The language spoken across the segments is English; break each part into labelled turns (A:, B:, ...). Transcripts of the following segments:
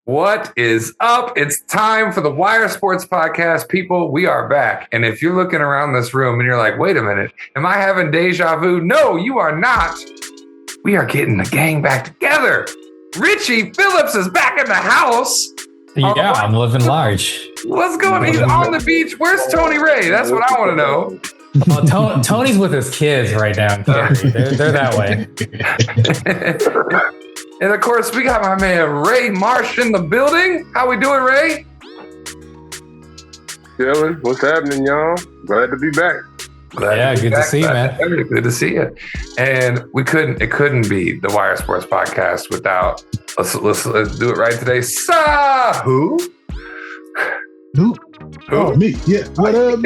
A: What is up? It's time for the Wire Sports Podcast. People, we are back. And if you're looking around this room and you're like, wait a minute, am I having deja vu? No, you are not. We are getting the gang back together. Richie Phillips is back in the house.
B: Yeah, I'm living large.
A: What's going on? He's on the beach. Where's Tony Ray? That's what I want to know.
B: Oh, Tony's with his kids right now. They're that way.
A: And of course, we got my man Ray Marsh in the building. How we doing, Ray?
C: Chilling. What's happening, y'all? Glad to be back.
B: Good to see you, man.
A: Good to see you. And it couldn't be the Wire Sports Podcast without. Let's do it right today. Who?
D: Oh, me. Yeah. What up,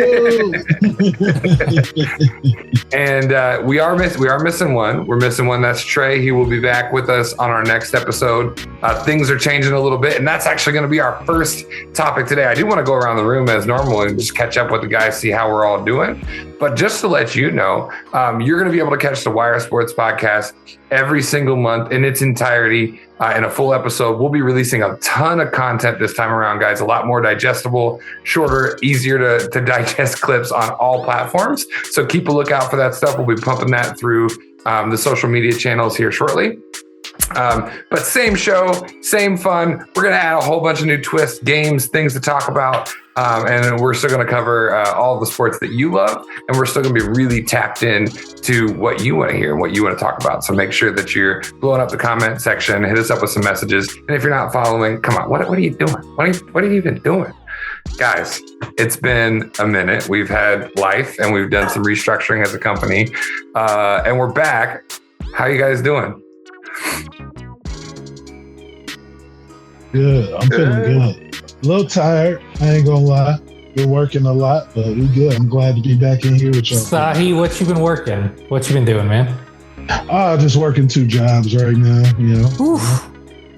A: And we are missing one. We're missing one. That's Trey. He will be back with us on our next episode. Things are changing a little bit, and that's actually going to be our first topic today. I do want to go around the room as normal and just catch up with the guys, see how we're all doing. But just to let you know, you're going to be able to catch the Wire Sports Podcast every single month in its entirety in a full episode. We'll be releasing a ton of content this time around, guys. A lot more digestible, shorter, easier to digest clips on all platforms. So keep a lookout for that stuff. We'll be pumping that through the social media channels here shortly. But same show, same fun. We're going to add a whole bunch of new twists, games, things to talk about. And we're still going to cover all the sports that you love. And we're still going to be really tapped in to what you want to hear and what you want to talk about. So make sure that you're blowing up the comment section. Hit us up with some messages. And if you're not following, come on, what are you doing? What are you even doing? Guys, it's been a minute. We've had life and we've done some restructuring as a company. And we're back. How you guys doing?
D: Good. I'm feeling good. A little tired. I ain't gonna lie. Been working a lot, but we good. I'm glad to be back in here with y'all.
B: Sahe, what you been working? What you been doing, man?
D: Just working 2 jobs right now. You know.
B: Oof.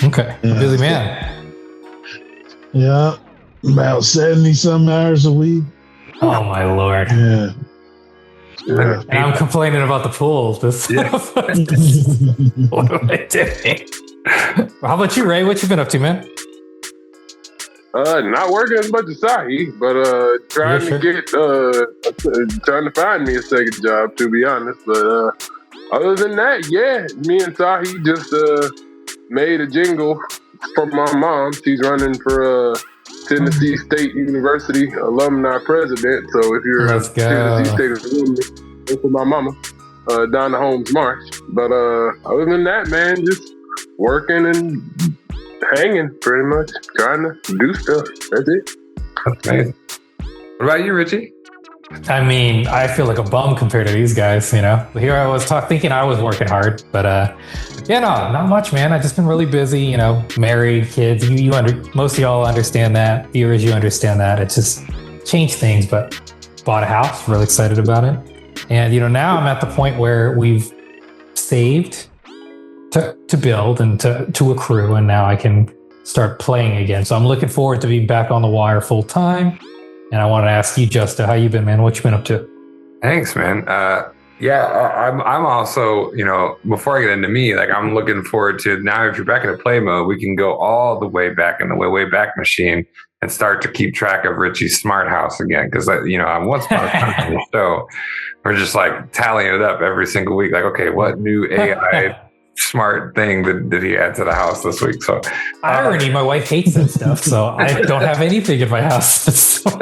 B: Okay.
D: Yeah.
B: Busy man.
D: Yeah. About 70-some hours a week.
B: Oh my Lord.
D: Yeah.
B: And I'm complaining about the pool. What am I doing? How about you, Ray? What you been up to, man?
C: Not working as much as Sahe, but trying to find me a second job, to be honest. But other than that, yeah, me and Sahe just made a jingle for my mom. She's running for Tennessee State University alumni president. So if you're
B: Let's
C: a
B: go.
C: Tennessee State alumni, go for my mama down the Holmes March. But other than that, man, just working and hanging, pretty much, trying to do stuff. That's it.
A: That's amazing. What about you, Richie?
B: I mean, I feel like a bum compared to these guys, you know. Here I was thinking I was working hard, but not much, man. I've just been really busy, you know, married, kids. Most of y'all understand that. Viewers, you understand that. It's just changed things, but bought a house, really excited about it. And, you know, now I'm at the point where we've saved to build and to accrue, and now I can start playing again. So I'm looking forward to being back on the wire full time. And I want to ask you, Justo, how you been, man? What you been up to?
A: Thanks, man. I'm also, you know, before I get into me, like I'm looking forward to now. If you're back in a play mode, we can go all the way back in the way back machine and start to keep track of Richie's smart house again. Because you know, once upon a time on the show, we're just like tallying it up every single week. Like, okay, what new AI smart thing did he add to the house this week? So
B: irony, my wife hates that stuff, so I don't have anything in my house.
A: Dumb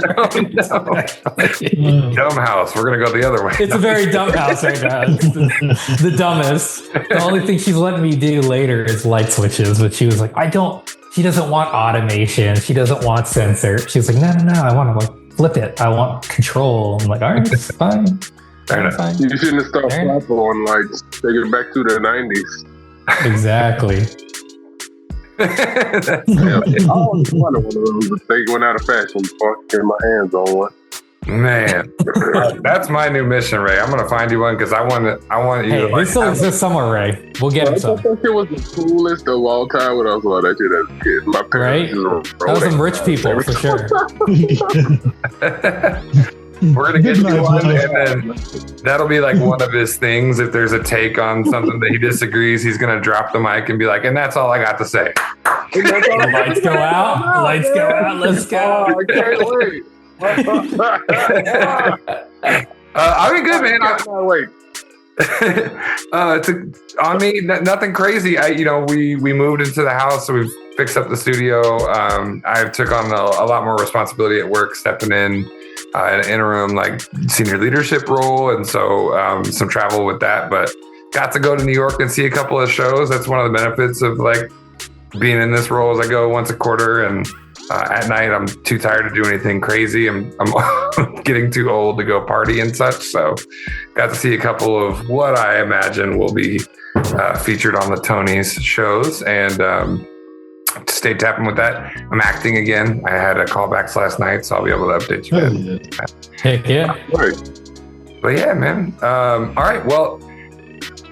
A: house. We're gonna go the other way.
B: It's a very dumb house right now. It's the dumbest. The only thing she's letting me do later is light switches, but she was like, she doesn't want automation. She doesn't want sensor. She was like, no, I want to like flip it. I want control. I'm like, all right, it's fine.
A: Fair enough.
C: You shouldn't have stopped on like take it back to the 90s.
B: Exactly.
C: I always wanted one of those, but they went out of fashion before I could get my hands on one.
A: Man, that's my new mission, Ray. I'm gonna find you one because I want you.
B: Hey, this still exists somewhere, Ray. We'll get it.
C: I think it was the coolest of all time when I was all that shit as a kid. My parents
B: that was some rich people for sure.
A: We're gonna get you one, and then that'll be like one of his things. If there's a take on something that he disagrees, he's gonna drop the mic and be like, "And that's all I got to say."
B: Lights go out. Lights go out. Let's go.
C: Oh, I can't wait.
A: I mean, good, man.
C: I can't wait.
A: Nothing crazy. We moved into the house, so we've fixed up the studio. I took on a lot more responsibility at work, stepping in an interim like senior leadership role, and so some travel with that. But got to go to New York and see a couple of shows. That's one of the benefits of like being in this role. Is I go once a quarter, and at night I'm too tired to do anything crazy. I'm getting too old to go party and such. So got to see a couple of what I imagine will be featured on the Tonys shows, and stay tapping with that. I'm acting again. I had a callbacks last night, so I'll be able to update you guys.
B: Heck yeah.
A: But yeah, man. All right. Well,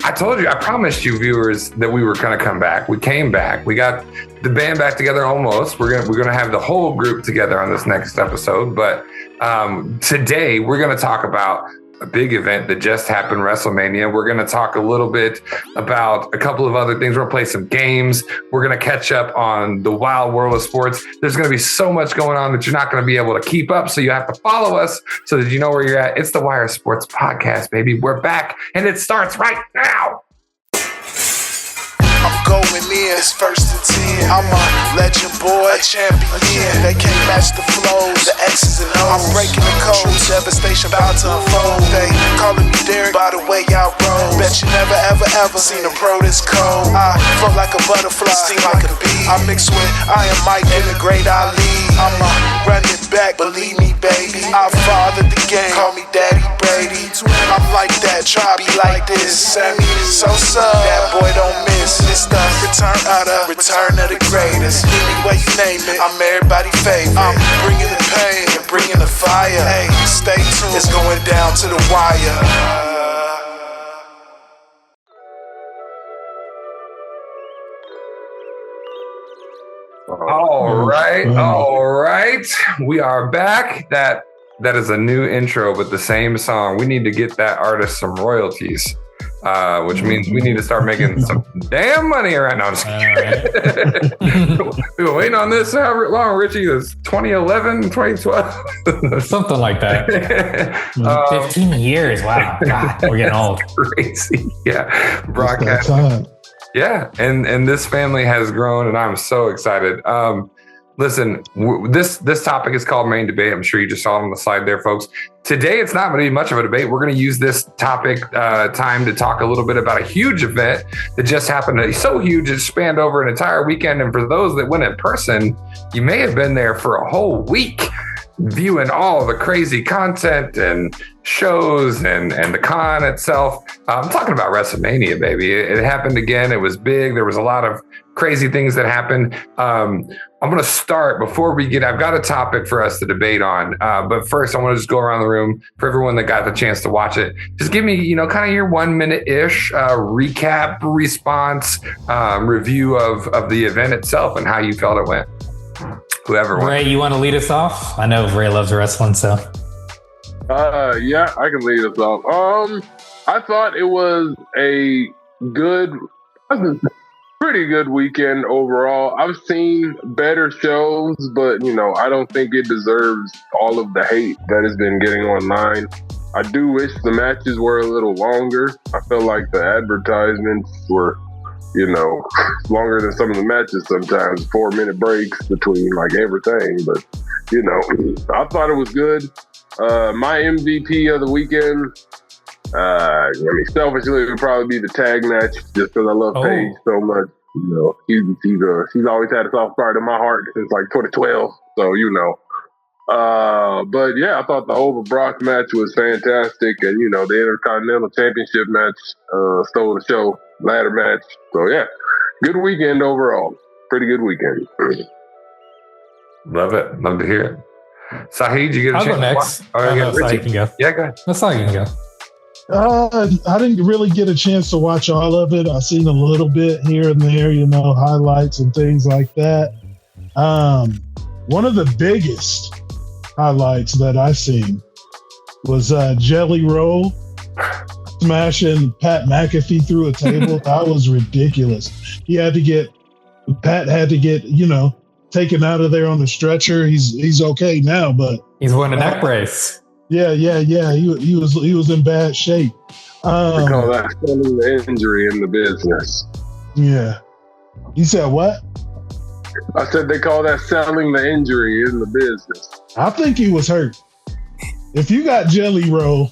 A: I told you, I promised you viewers that we were going to come back. We came back. We got the band back together almost. We're gonna have the whole group together on this next episode. But today we're going to talk about a big event that just happened, WrestleMania. We're going to talk a little bit about a couple of other things. We're going to play some games. We're going to catch up on the wild world of sports. There's going to be so much going on that you're not going to be able to keep up. So you have to follow us so that you know where you're at. It's the Wire Sports Podcast, baby. We're back, and it starts right now.
E: I'm going in, it's 1st and 10. I'm a legend boy, a champion. They can't match the flows, the X's and O's. I'm breaking the code, true devastation about to unfold. They calling me Derek by the way I roll. Bet you never ever seen a pro this cold. I float like a butterfly, sting like a bee. I mix with Iron Mike and the great Ali. I'ma run it back, believe me, baby. I fathered the game, call me Daddy Brady. I'm like that, try be like this. Sammy Sosa, that boy don't miss. It's the return of the greatest. Any way you name it, I'm everybody's favorite. I'm bringing the pain and bringing the fire. Hey, stay tuned, it's going down to the wire.
A: All right. We are back. That is a new intro, but the same song. We need to get that artist some royalties, which means we need to start making some damn money right now. We've been waiting on this however long, Richie. It was 2011, 2012.
B: Something like that. 15 years. Wow. God, we're getting old.
A: Crazy. Yeah. Broadcast. Yeah, and this family has grown, and I'm so excited. Listen, this topic is called Main Debate. I'm sure you just saw it on the slide there, folks. Today, it's not going to be much of a debate. We're going to use this topic time to talk a little bit about a huge event that just happened. It's so huge, it spanned over an entire weekend. And for those that went in person, you may have been there for a whole week, viewing all the crazy content and shows and the con itself. I'm talking about WrestleMania, baby. It happened again. It was big. There was a lot of crazy things that happened. I'm going to start before we get, I've got a topic for us to debate on. But first, I want to just go around the room for everyone that got the chance to watch it. Just give me, kind of your 1 minute-ish recap, response, review of the event itself and how you felt it went. Whoever wants.
B: Ray, you want to lead us off? I know Ray loves wrestling, so.
C: Yeah, I can lead us off. I thought it was a pretty good weekend overall. I've seen better shows, but I don't think it deserves all of the hate that has been getting online. I do wish the matches were a little longer. I felt like the advertisements were longer than some of the matches sometimes, 4-minute breaks between like everything. But, I thought it was good. My MVP of the weekend, selfishly, it would probably be the tag match just because I love Paige so much. She's always had a soft spot in my heart since like 2012. So, but yeah, I thought the Over Brock match was fantastic. And, the Intercontinental Championship match stole the show. Ladder match. So yeah, good weekend overall. Pretty good weekend.
A: Love it. Love to hear it. Sahe, did you get a chance?
B: I'll go next. Sahe can go.
A: Yeah, go ahead.
B: That's all you can go.
D: I didn't really get a chance to watch all of it. I've seen a little bit here and there, highlights and things like that. One of the biggest highlights that I've seen was Jelly Roll smashing Pat McAfee through a table. That was ridiculous. He had to get Pat had to get, taken out of there on the stretcher. He's okay now, but
B: He's wearing a neck brace.
D: yeah. He was in bad shape.
C: They call that selling the injury in the business.
D: Yeah. You said what?
C: I said they call that selling the injury in the business.
D: I think he was hurt. If you got Jelly Roll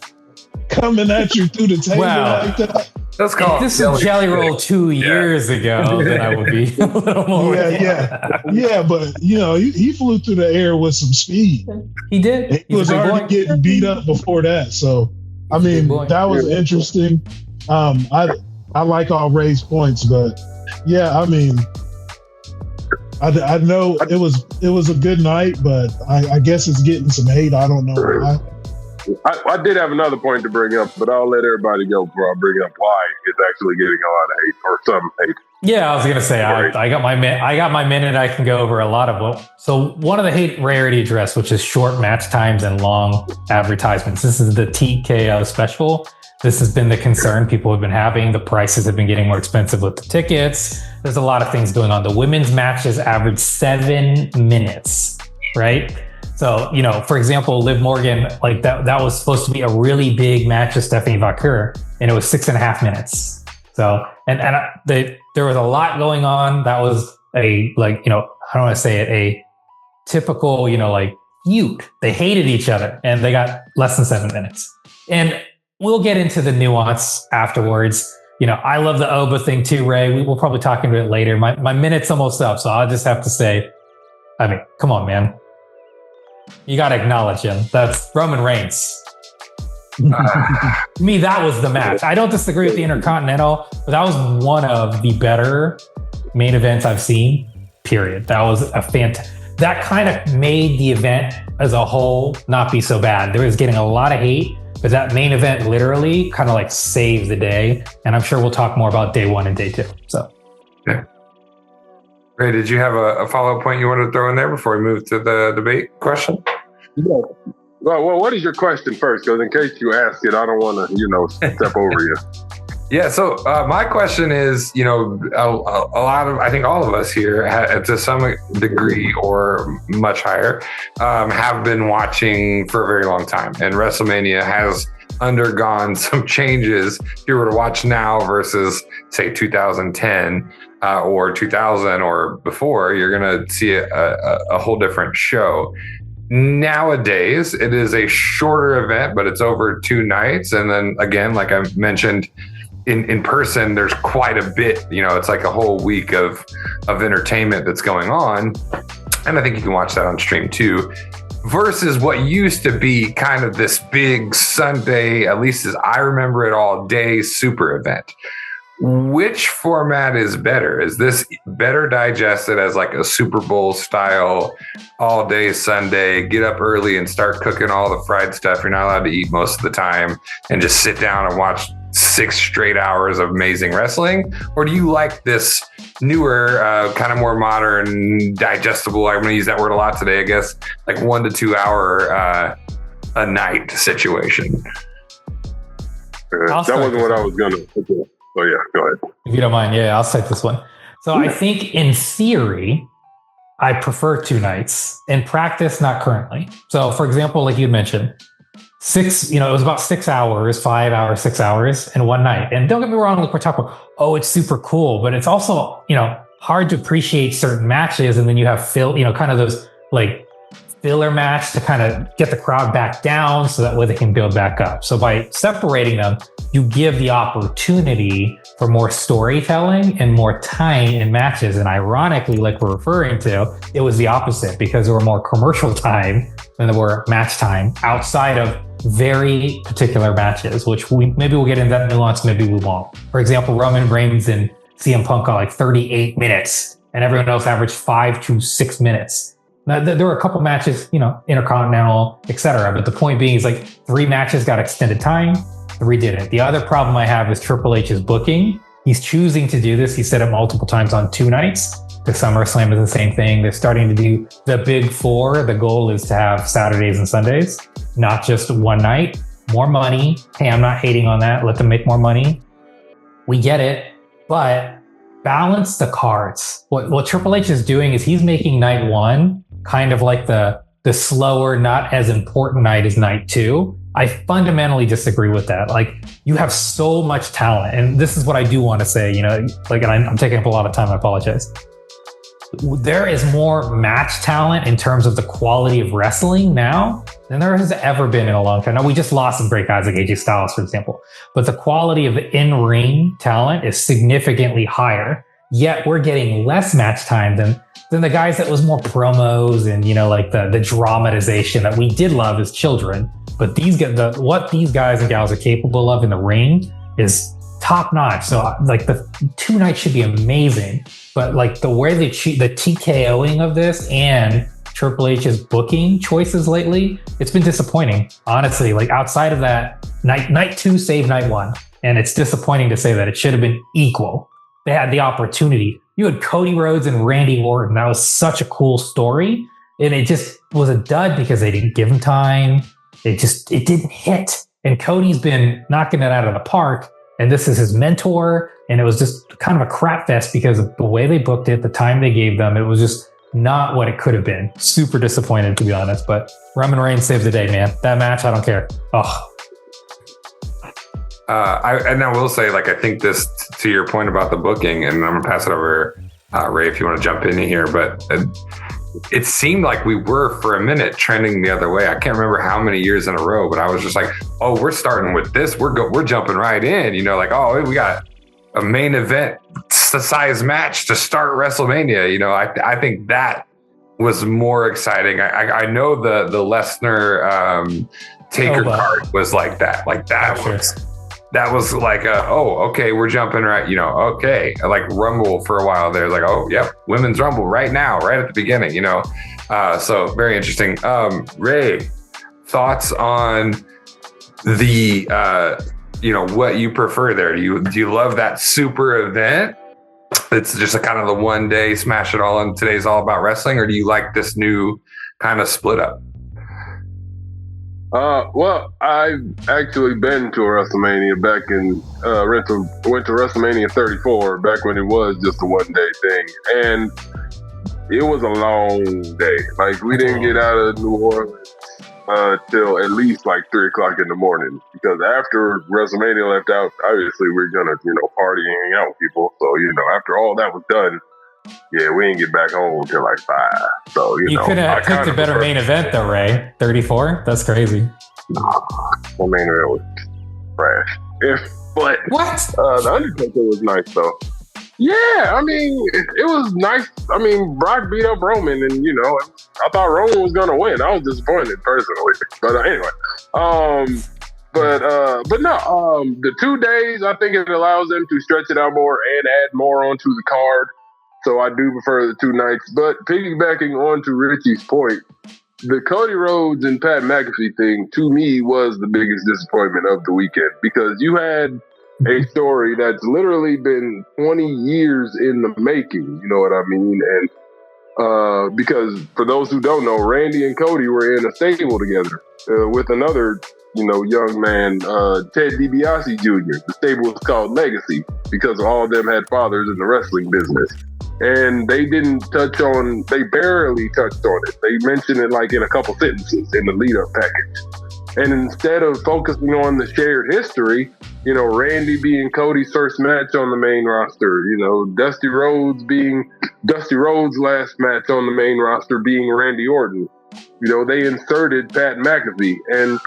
D: coming at you through the table like that.
A: Let's call
B: if this is Jelly Roll 2 years ago, then I would be a little more.
D: Yeah, but he flew through the air with some speed.
B: He did.
D: He was already getting beat up before that. So, I mean, that was interesting. I like all Ray's points, but yeah, I mean, I know it was a good night, but I guess it's getting some hate. I don't know why.
C: I did have another point to bring up, but I'll let everybody go before I bring up why it's actually getting a lot of hate or some hate.
B: Yeah, I was gonna say I got my minute. I can go over a lot of what. So one of the hate Ray already addressed, which is short match times and long advertisements. This is the TKO special. This has been the concern people have been having. The prices have been getting more expensive with the tickets. There's a lot of things going on. The women's matches average 7 minutes, right? So, for example, Liv Morgan, like that was supposed to be a really big match with Stephanie Vaquer, and it was 6.5 minutes. So, and there was a lot going on. That was I don't want to say it, a typical, feud. They hated each other, and they got less than 7 minutes. And we'll get into the nuance afterwards. I love the Oba thing too, Ray. We'll probably talk into it later. My minute's almost up, so I'll just have to say, I mean, come on, man. You got to acknowledge him. That's Roman Reigns. To me, that was the match. I don't disagree with the Intercontinental, but that was one of the better main events I've seen, period. That was that kind of made the event as a whole not be so bad. There was getting a lot of hate, but that main event literally kind of saved the day. And I'm sure we'll talk more about day one and day two. So,
A: yeah. Ray, did you have a follow-up point you wanted to throw in there before we move to the debate question?
C: Yeah. Well, what is your question first? Because in case you ask it, I don't want to, step over you.
A: Yeah. So my question is, a lot of, I think all of us here, to some degree or much higher, have been watching for a very long time, and WrestleMania has undergone some changes. If you were to watch now versus say 2010 or 2000 or before, you're going to see a whole different show. Nowadays, it is a shorter event, but it's over 2 nights. And then again, like I mentioned, in person, there's quite a bit, it's like a whole week of entertainment that's going on. And I think you can watch that on stream too, versus what used to be kind of this big Sunday, at least as I remember it, all day super event. Which format is better? Is this better digested as like a Super Bowl style all day Sunday, get up early and start cooking all the fried stuff you're not allowed to eat most of the time and just sit down and watch 6 straight hours of amazing wrestling? Or do you like this newer, kind of more modern, digestible, I'm going to use that word a lot today, I guess, like 1 to 2 hour a night situation?
C: That wasn't what I was going to. Oh, yeah, go ahead.
B: If you don't mind, I'll take this one. So I think in theory, I prefer 2 nights. In practice, not currently. So for example, like you mentioned, it was about 6 hours, 5 hours, 6 hours in one night. And don't get me wrong, like we're talking about, it's super cool, but it's also, hard to appreciate certain matches. And then you have kind of those filler match to kind of get the crowd back down so that way they can build back up. So by separating them, you give the opportunity for more storytelling and more time in matches. And ironically, like we're referring to, it was the opposite because there were more commercial time than there were match time outside of very particular matches, which maybe we'll get into that nuance, maybe we won't. For example, Roman Reigns and CM Punk got 38 minutes and everyone else averaged 5 to 6 minutes. Now, there were a couple matches, Intercontinental, etc. But the point being is 3 matches got extended time, 3 didn't. The other problem I have is Triple H's booking. He's choosing to do this. He said it multiple times on 2 nights. The SummerSlam is the same thing. They're starting to do the big 4. The goal is to have Saturdays and Sundays, not just one night. More money. Hey, I'm not hating on that. Let them make more money. We get it. But balance the cards. What Triple H is doing is he's making night one kind of like the slower, not as important night as night two. I fundamentally disagree with that. Like, you have so much talent, and this is what I do want to say, like, and I'm taking up a lot of time, I apologize. There is more match talent in terms of the quality of wrestling now than there has ever been in a long time. Now, we just lost some great guys like AJ Styles, for example, but the quality of the in-ring talent is significantly higher, yet we're getting less match time than the guys that was more promos and, like the dramatization that we did love as children. But what these guys and gals are capable of in the ring is top notch. So like the 2 nights should be amazing, but like the way they treat the TKOing of this and Triple H's booking choices lately, it's been disappointing. Honestly, like outside of that, night 2 saved night 1. And it's disappointing to say that it should have been equal. They had the opportunity. You had Cody Rhodes and Randy Orton. That was such a cool story. And it just was a dud because they didn't give him time. It didn't hit. And Cody's been knocking it out of the park. And this is his mentor. And it was just kind of a crap fest because of the way they booked it, the time they gave them. It was just not what it could have been. Super disappointed, to be honest. But Roman Reigns saved the day, man. That match, I don't care. Oh.
A: I will say, like, I think this, to your point about the booking, and I'm going to pass it over, Ray, if you want to jump in here, but it seemed like we were, for a minute, trending the other way. I can't remember how many years in a row, but I was just like, oh, we're starting with this. We're jumping right in, like, oh, we got a main event size match to start WrestleMania. I think that was more exciting. I know the Lesnar Taker card was like that. Like that that was like, okay, we're jumping right, okay. Like Rumble for a while there, like, oh, yep, Women's Rumble right now, right at the beginning, so very interesting. Ray, thoughts on the, what you prefer there? Do you love that super event? It's just a kind of the one day smash it all and today's all about wrestling, or do you like this new kind of split up?
C: Well, I've actually been to a WrestleMania back in, went to WrestleMania 34 back when it was just a one day thing. And it was a long day. Like, we didn't get out of New Orleans till at least like 3 o'clock in the morning, because after WrestleMania left out, obviously we're gonna, party and hang out with people. So, after all that was done, yeah, we didn't get back home until like 5. So,
B: you could have picked a better main event though, Ray. 34? That's crazy.
C: Nah, my main event was trash. But
B: what?
C: The Undertaker was nice though. Yeah, I mean, it was nice. I mean, Brock beat up Roman, and I thought Roman was gonna win. I was disappointed personally, but anyway. But no. The 2 days, I think it allows them to stretch it out more and add more onto the card. So I do prefer the 2 nights. But piggybacking on to Richie's point, the Cody Rhodes and Pat McAfee thing, to me, was the biggest disappointment of the weekend, because you had a story that's literally been 20 years in the making, you know what I mean? And because for those who don't know, Randy and Cody were in a stable together with another, young man, Ted DiBiase Jr. The stable was called Legacy because all of them had fathers in the wrestling business. And they barely touched on it. They mentioned it like in a couple sentences in the lead-up package. And instead of focusing on the shared history, Randy being Cody's first match on the main roster, Dusty Rhodes' last match on the main roster being Randy Orton, they inserted Pat McAfee. And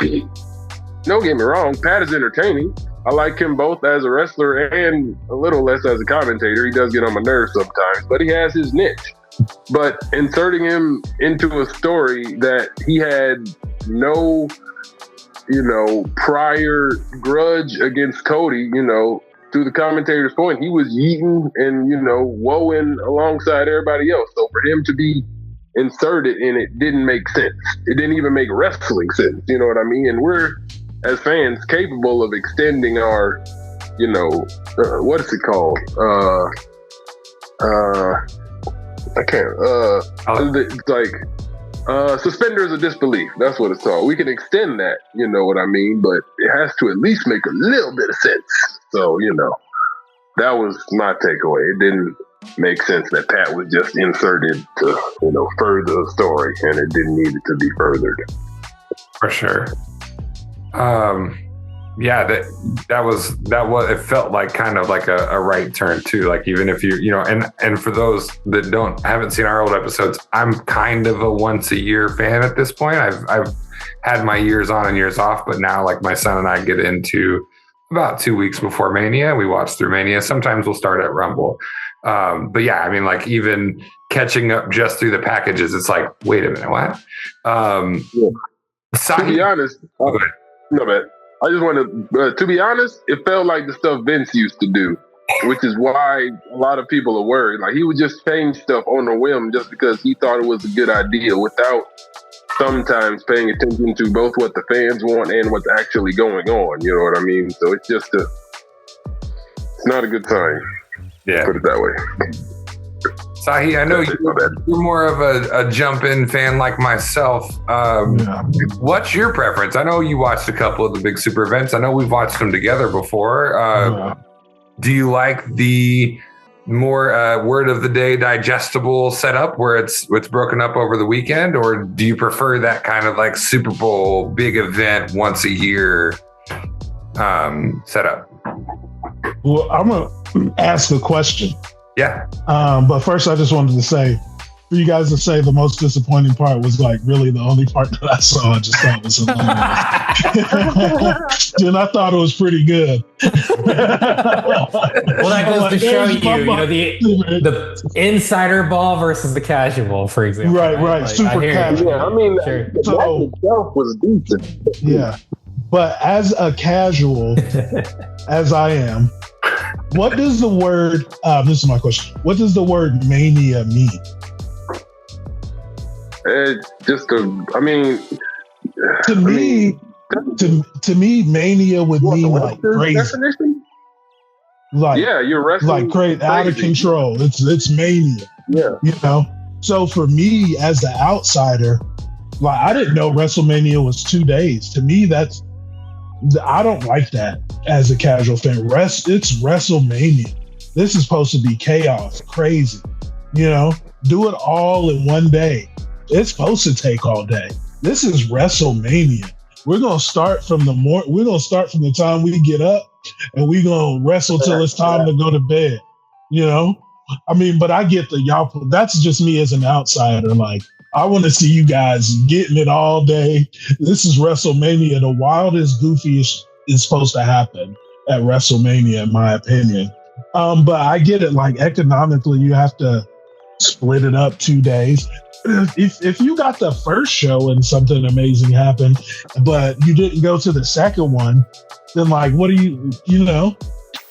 C: don't get me wrong, Pat is entertaining. I like him both as a wrestler and a little less as a commentator. He does get on my nerves sometimes, but he has his niche. But inserting him into a story that he had no, prior grudge against Cody, to the commentator's point, he was yeeting and, woeing alongside everybody else. So for him to be inserted in it didn't make sense. It didn't even make wrestling sense. You know what I mean? And we're, as fans, capable of extending our, what is it called? I can't. It's like suspenders of disbelief. That's what it's called. We can extend that. You know what I mean? But it has to at least make a little bit of sense. So that was my takeaway. It didn't make sense that Pat was just inserted to, further the story, and it didn't need it to be furthered.
A: For sure. Yeah, that was it felt like kind of like a right turn too. Like even if and for those that haven't seen our old episodes, I'm kind of a once a year fan at this point. I've had my years on and years off, but now like my son and I get into about 2 weeks before Mania. We watch through Mania. Sometimes we'll start at Rumble. But yeah, I mean, like even catching up just through the packages, it's like, wait a minute, what?
C: To be honest, no man. I just want to be honest, it felt like the stuff Vince used to do, which is why a lot of people are worried. Like he would just change stuff on a whim just because he thought it was a good idea without sometimes paying attention to both what the fans want and what's actually going on. You know what I mean? So it's just it's not a good sign.
A: Yeah.
C: Put it that way.
A: Sahe, I know you're more of a jump-in fan like myself. What's your preference? I know you watched a couple of the big super events. I know we've watched them together before. Do you like the more word of the day digestible setup where it's broken up over the weekend, or do you prefer that kind of like Super Bowl big event once a year setup?
D: Well, I'm gonna ask a question.
A: Yeah.
D: But first, I just wanted to say, for you guys to say the most disappointing part was like really the only part that I saw. I just thought was hilarious. And I thought it was pretty good.
B: Well, that goes to show the insider ball versus the casual, for example.
D: Right.
B: Like,
D: Super casual.
C: Yeah, I mean,
B: sure.
C: that itself was decent.
D: Yeah. But as a casual, as I am, what does the word, this is my question, what does the word mania mean?
C: It's just to
D: me, mania would mean like crazy.
C: Definition?
D: Like,
C: yeah, you're wrestling
D: like crazy, out of control. It's mania.
C: Yeah.
D: So for me as the outsider, like I didn't know WrestleMania was 2 days. To me, I don't like that as a casual fan. It's WrestleMania. This is supposed to be chaos, crazy. Do it all in one day. It's supposed to take all day. This is WrestleMania. We're gonna start from the time we get up, and we're gonna wrestle till it's time to go to bed. I mean, but I get y'all. That's just me as an outsider. Like, I want to see you guys getting it all day. This is WrestleMania. The wildest, goofiest is supposed to happen at WrestleMania, in my opinion. But I get it. Like economically, you have to split it up 2 days. If you got the first show and something amazing happened, but you didn't go to the second one, then like, what do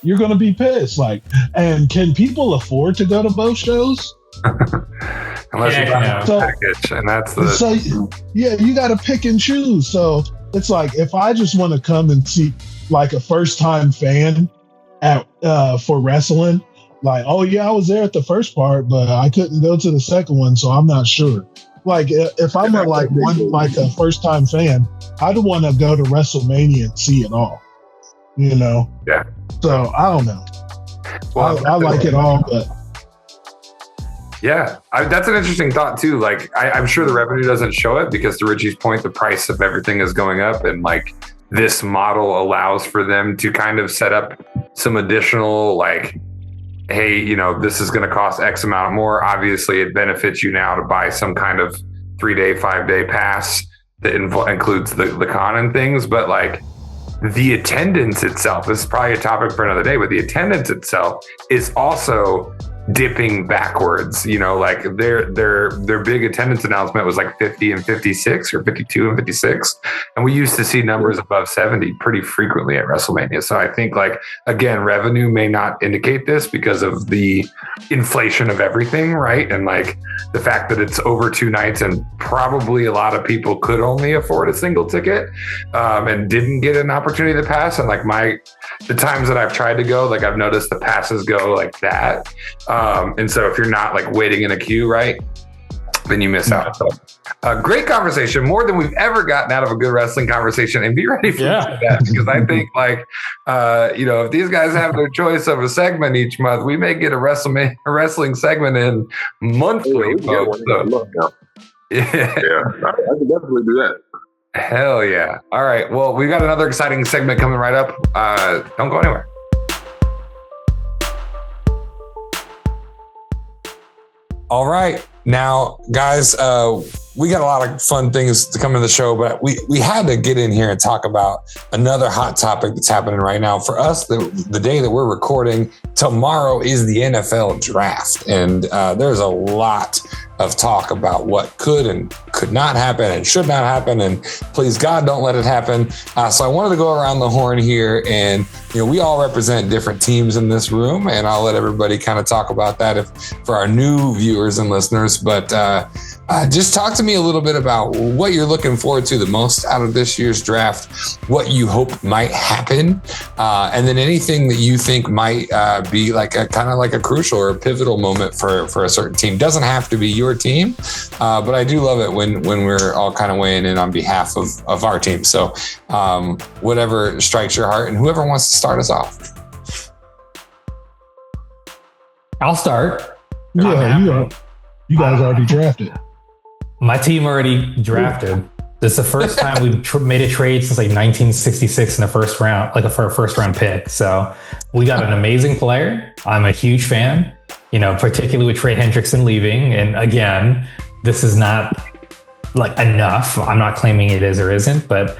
D: you're going to be pissed. Like, and can people afford to go to both shows?
A: Unless you buy a package, and that's
D: you got to pick and choose. So it's like, if I just want to come and see like a first time fan for wrestling, like, oh yeah, I was there at the first part, but I couldn't go to the second one, so I'm not sure. Like, if I'm a first time fan, I'd want to go to WrestleMania and see it all.
A: Yeah.
D: So I don't know.
A: Well,
D: I like it all, but.
A: Yeah, that's an interesting thought too. Like, I'm sure the revenue doesn't show it because, to Richie's point, the price of everything is going up, and like this model allows for them to kind of set up some additional, like, hey, this is going to cost X amount more. Obviously, it benefits you now to buy some kind of 3-day, 5-day pass that includes the con and things, but like the attendance itself, this is probably a topic for another day, but the attendance itself is also dipping backwards. Like their big attendance announcement was like 50 and 56 or 52 and 56, and we used to see numbers above 70 pretty frequently at WrestleMania. So I think, like, again, revenue may not indicate this because of the inflation of everything, right? And like the fact that it's over 2 nights, and probably a lot of people could only afford a single ticket and didn't get an opportunity to pass. And like the times that I've tried to go, like I've noticed the passes go like that. And so if you're not like waiting in a queue, right, then you miss out. So, great conversation, more than we've ever gotten out of a good wrestling conversation. And be ready for that, because I think if these guys have their choice of a segment each month, we may get a wrestling segment in monthly.
C: Yeah, I can definitely do that.
A: Hell yeah. All right. Well, we've got another exciting segment coming right up. Don't go anywhere. All right. Now, guys, we got a lot of fun things to come in the show, but we had to get in here and talk about another hot topic that's happening right now. For us, the day that we're recording, tomorrow is the NFL draft. And there's a lot of talk about what could and could not happen and should not happen. And please, God, don't let it happen. So I wanted to go around the horn here, and we all represent different teams in this room, and I'll let everybody kind of talk about that for our new viewers and listeners. But just talk to me a little bit about what you're looking forward to the most out of this year's draft, what you hope might happen, and then anything that you think might be like a kind of like a crucial or a pivotal moment for a certain team. Doesn't have to be your team, but I do love it when we're all kind of weighing in on behalf of our team. So whatever strikes your heart, and whoever wants to start us off.
B: I'll start.
D: Yeah, you guys already drafted.
B: My team already drafted. This is the first time we've made a trade since like 1966 in the first round, for a first round pick. So we got an amazing player. I'm a huge fan, particularly with Trey Hendrickson leaving. And again, this is not like enough. I'm not claiming it is or isn't, but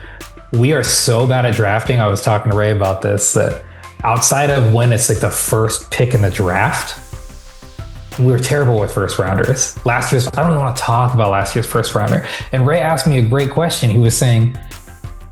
B: we are so bad at drafting. I was talking to Ray about this, that outside of when it's like the first pick in the draft, we're terrible with first rounders. I don't even want to talk about last year's first rounder. And Ray asked me a great question. He was saying,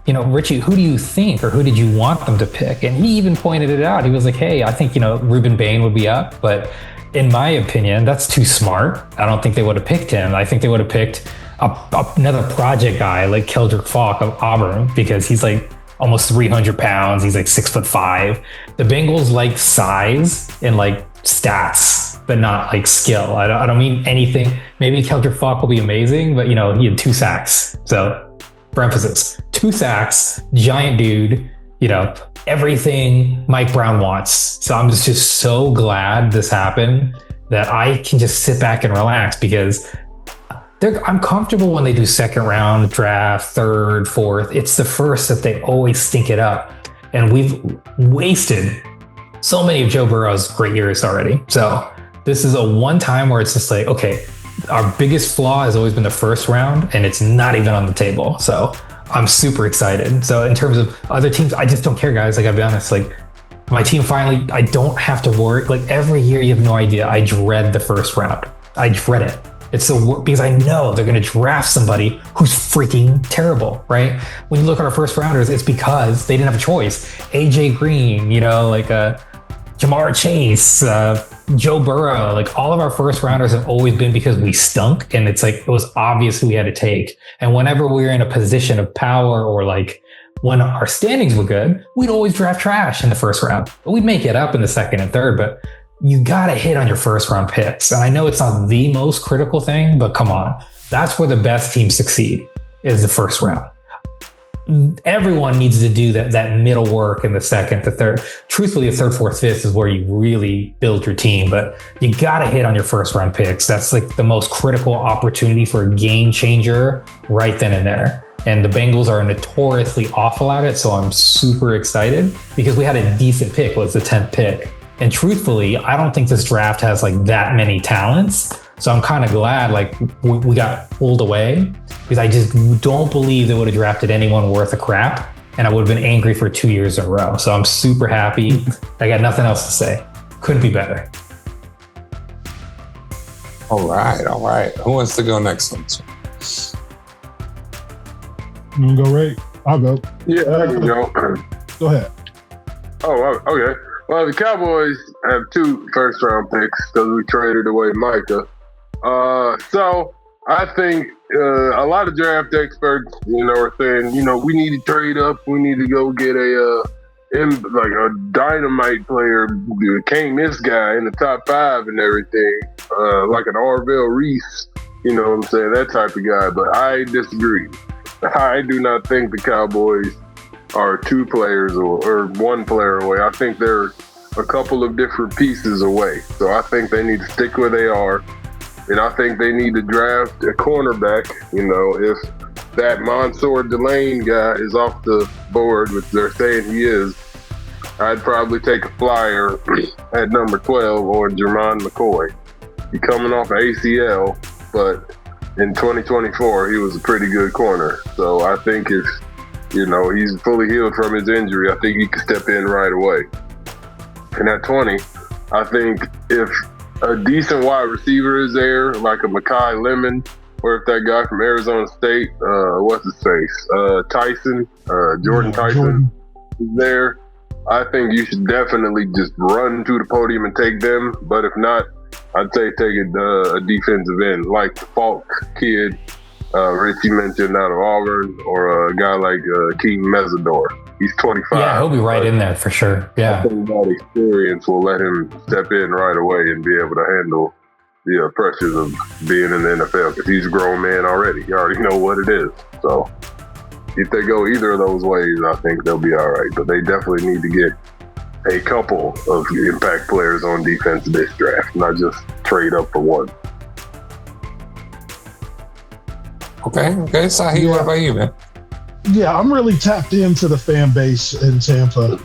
B: Richie, who do you think, or who did you want them to pick? And he even pointed it out. He was like, hey, I think, Ruben Bain would be up. But in my opinion, that's too smart. I don't think they would have picked him. I think they would have picked another project guy like Keldrick Falk of Auburn, because he's like almost 300 pounds. He's like 6'5". The Bengals like size and like stats, but not like skill. I don't mean anything. Maybe Keldrick Falk will be amazing, but he had 2 sacks. So for emphasis, 2 sacks, giant dude, everything Mike Brown wants. So I'm just so glad this happened that I can just sit back and relax, because I'm comfortable when they do second round draft, third, fourth. It's the first that they always stink it up. And we've wasted so many of Joe Burrow's great years already. So this is a one time where it's just like, okay, our biggest flaw has always been the first round, and it's not even on the table. So I'm super excited. So in terms of other teams, I just don't care, guys. Like, I'll be honest, like my team finally, I don't have to worry. Like every year, you have no idea. I dread the first round. I dread it. It's because I know they're going to draft somebody who's freaking terrible, right? When you look at our first rounders, it's because they didn't have a choice. AJ Green, Jamar Chase, Joe Burrow, like all of our first rounders have always been because we stunk, and it's like it was obvious who we had to take. And whenever we were in a position of power, or like when our standings were good, we'd always draft trash in the first round. We'd make it up in the second and third, but you got to hit on your first round picks. And I know it's not the most critical thing, but come on, that's where the best teams succeed, is the first round. Everyone needs to do that middle work in the second, the third. Truthfully, the third, fourth, fifth is where you really build your team, but you got to hit on your first round picks. That's like the most critical opportunity for a game changer right then and there. And the Bengals are notoriously awful at it. So I'm super excited because we had a decent pick. Was the 10th pick. And truthfully, I don't think this draft has like that many talents. So I'm kind of glad like we got pulled away, because I just don't believe they would have drafted anyone worth a crap. And I would have been angry for 2 years in a row. So I'm super happy. I got nothing else to say. Couldn't be better.
A: All right. Who wants to go next one?
D: You want to go, Ray? I'll go.
C: Yeah, I can go.
D: Go ahead.
C: Oh, okay. Well, the Cowboys have 2 first-round picks because we traded away Micah. So I think a lot of draft experts, are saying, we need to trade up. We need to go get a dynamite player. Can't miss guy in the top 5 and everything, like an Orville Reese. You know what I'm saying? That type of guy. But I disagree. I do not think the Cowboys are two players or one player away. I think they're a couple of different pieces away. So I think they need to stick where they are. And I think they need to draft a cornerback. You know, if that Mansour Delane guy is off the board, which they're saying he is, I'd probably take a flyer at number 12 on Jermon McCoy. He's coming off ACL, but in 2024, he was a pretty good corner. So I think if, you know, he's fully healed from his injury, I think he could step in right away. And at 20, I think if a decent wide receiver is there, like a Mekhi Lemon, or if that guy from Arizona State, what's his face, Jordan Tyson is there, I think you should definitely just run to the podium and take them. But if not, I'd say take a defensive end, like the Falk kid Richie mentioned out of Auburn, or a guy like Keaton Mesidor. He's 25.
B: Yeah, he'll be right in there for sure. Yeah.
C: I think that experience will let him step in right away and be able to handle the pressures of being in the NFL, because he's a grown man already. He already know what it is. So if they go either of those ways, I think they'll be all right. But they definitely need to get a couple of impact players on defense this draft, not just trade up for one.
A: Okay. Sahe, what about you, man?
D: Yeah, I'm really tapped into the fan base in Tampa.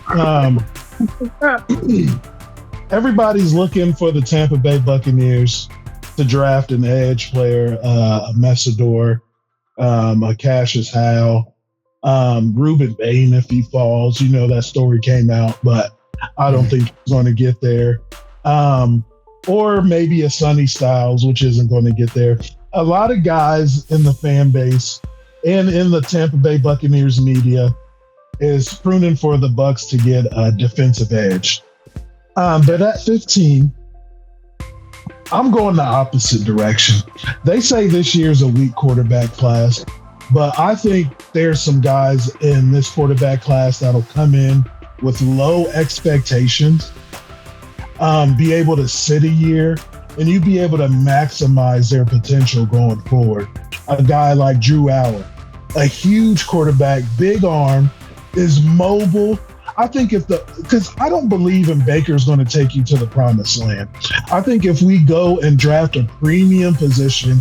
D: Everybody's looking for the Tampa Bay Buccaneers to draft an edge player, a Mesidor, a Cassius Howe, Reuben Bain if he falls. You know, that story came out, but I don't think he's going to get there. Or maybe a Sonny Styles, which isn't going to get there. A lot of guys in the fan base and in the Tampa Bay Buccaneers media is pruning for the Bucs to get a defensive edge. But at 15, I'm going the opposite direction. They say this year's a weak quarterback class, but I think there's some guys in this quarterback class that'll come in with low expectations, be able to sit a year, and you be able to maximize their potential going forward. A guy like Drew a huge quarterback, big arm, is mobile. I think because I don't believe in Baker's going to take you to the promised land. I think if we go and draft a premium position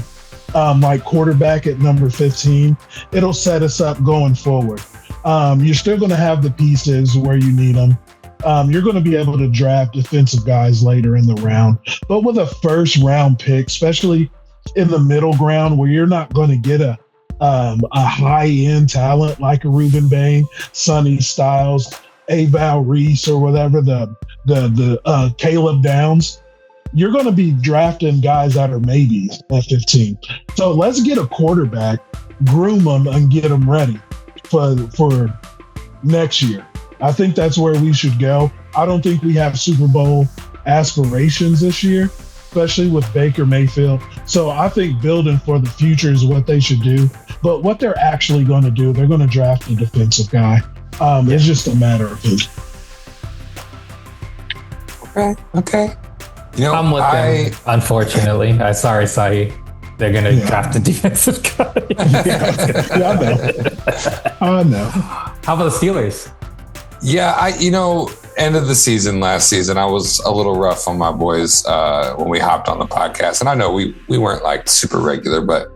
D: like quarterback at number 15, it'll set us up going forward. You're still going to have the pieces where you need them. You're going to be able to draft defensive guys later in the round. But with a first round pick, especially in the middle ground where you're not going to get a high-end talent like a Reuben Bain, Sonny Styles, Aval Reese, or whatever, the Caleb Downs, you're going to be drafting guys that are maybes at 15. So let's get a quarterback, groom them, and get them ready for next year. I think that's where we should go. I don't think we have Super Bowl aspirations this year, especially with Baker Mayfield. So I think building for the future is what they should do. But what they're actually going to do, they're going to draft a defensive guy. It's just a matter of who.
A: Okay. You know,
B: I'm with them, unfortunately. Sorry, Sahe. They're going to draft a defensive guy.
D: I know.
B: How about the Steelers?
A: Yeah, end of the season last season, I was a little rough on my boys when we hopped on the podcast. And I know we weren't like super regular, but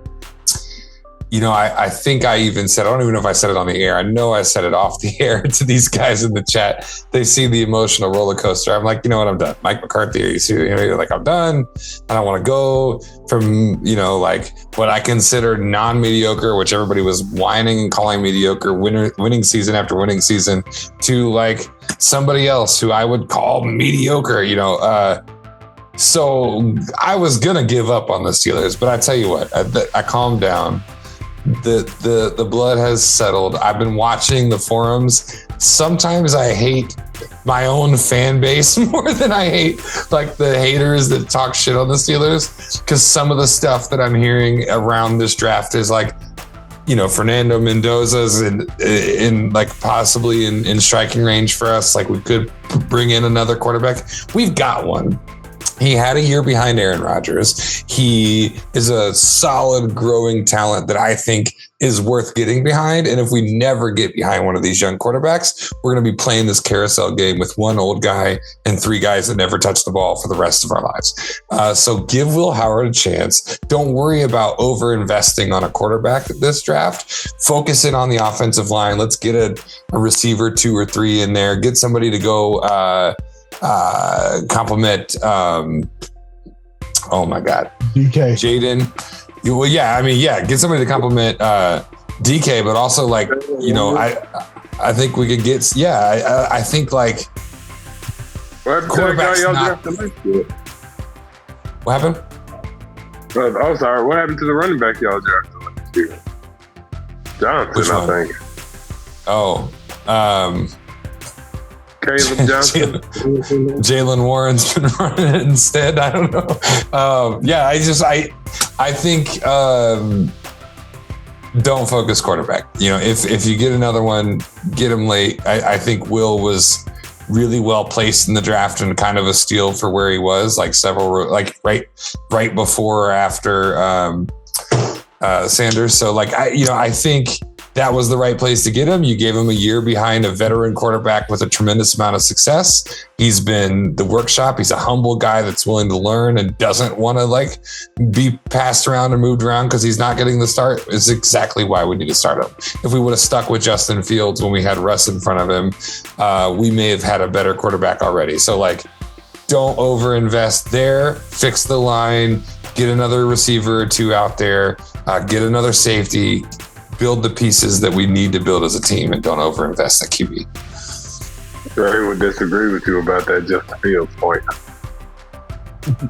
A: I think I even said, I don't even know if I said it on the air. I know I said it off the air to these guys in the chat. They see the emotional roller coaster. I'm like, you know what? I'm done. Mike McCarthy, I'm done. I don't want to go from, like what I consider non-mediocre, which everybody was whining and calling mediocre, winning season after winning season, to like somebody else who I would call mediocre, so I was going to give up on the Steelers, but I tell you what, I calmed down. The blood has settled. I've been watching the forums. Sometimes I hate my own fan base more than I hate like the haters that talk shit on the Steelers, because some of the stuff that I'm hearing around this draft is like, Fernando Mendoza's in like possibly in striking range for us. Like we could bring in another quarterback. We've got one. He had a year behind Aaron Rodgers. He is a solid growing talent that I think is worth getting behind. And if we never get behind one of these young quarterbacks, we're going to be playing this carousel game with one old guy and 3 guys that never touch the ball for the rest of our lives. So give Will Howard a chance. Don't worry about over investing on a quarterback at this draft. Focus in on the offensive line. Let's get a receiver 2 or 3 in there. Get somebody to go compliment. Oh my God,
D: DK.
A: Jaden. Well, yeah, I mean, yeah, get somebody to compliment DK, but also like, you know, I think we could get, yeah, I think like quarterback's not. What happened?
C: I'm sorry. What happened to the running back y'all drafted last year? Johnson,
A: Which one?
C: I think.
A: Oh,
C: Caleb Johnson.
A: Jalen Warren's been running it instead. I don't know. Yeah, I think don't focus quarterback. You know, if you get another one, get him late. I think Will was really well placed in the draft and kind of a steal for where he was, like several, like right before or after Sanders. So like I think that was the right place to get him. You gave him a year behind a veteran quarterback with a tremendous amount of success. He's been the workshop. He's a humble guy that's willing to learn and doesn't want to like be passed around and moved around because he's not getting the start. Is exactly why we need to start him. If we would have stuck with Justin Fields when we had Russ in front of him, we may have had a better quarterback already. So like, don't overinvest there. Fix the line. Get another receiver or 2 out there. Get another safety. Build the pieces that we need to build as a team, and don't overinvest at QB.
C: I would disagree with you about that Justin Fields point.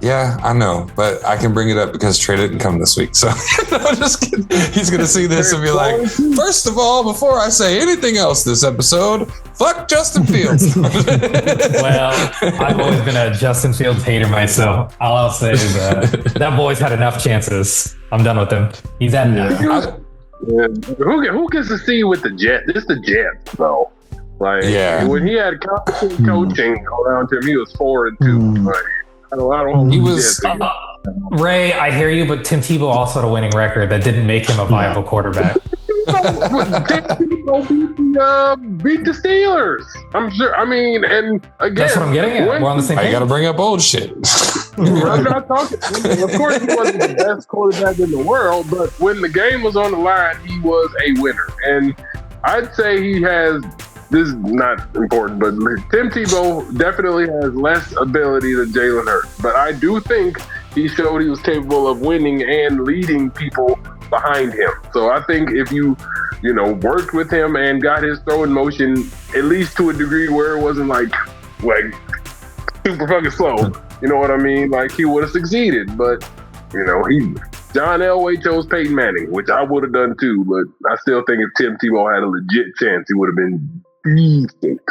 A: Yeah, I know, but I can bring it up because Trey didn't come this week. So I'm just kidding. He's going to see this and be like, first of all, before I say anything else this episode, fuck Justin Fields.
B: Well, I've always been a Justin Fields hater myself. All I'll say is that boy's had enough chances. I'm done with him. He's had enough.
C: Who gets to see with the Jets? It's the Jets, though. Like, when he had competent coaching around him, he was 4-2. Like, I don't.
A: He was.
B: Ray, I hear you, but Tim Tebow also had a winning record that didn't make him a viable quarterback.
C: Beat the Steelers. I'm sure. I mean, and again,
B: that's what I'm getting at. We're on the same page.
A: I got to bring up old shit.
C: I'm not talking. Of course, he wasn't the best quarterback in the world, but when the game was on the line, he was a winner. And I'd say he has. This is not important, but Tim Tebow definitely has less ability than Jalen Hurts. But I do think he showed he was capable of winning and leading people behind him. So I think if you worked with him and got his throw in motion, at least to a degree where it wasn't like super fucking slow, you know what I mean? Like he would have succeeded. But John Elway chose Peyton Manning, which I would have done too. But I still think if Tim Tebow had a legit chance, he would have been decent.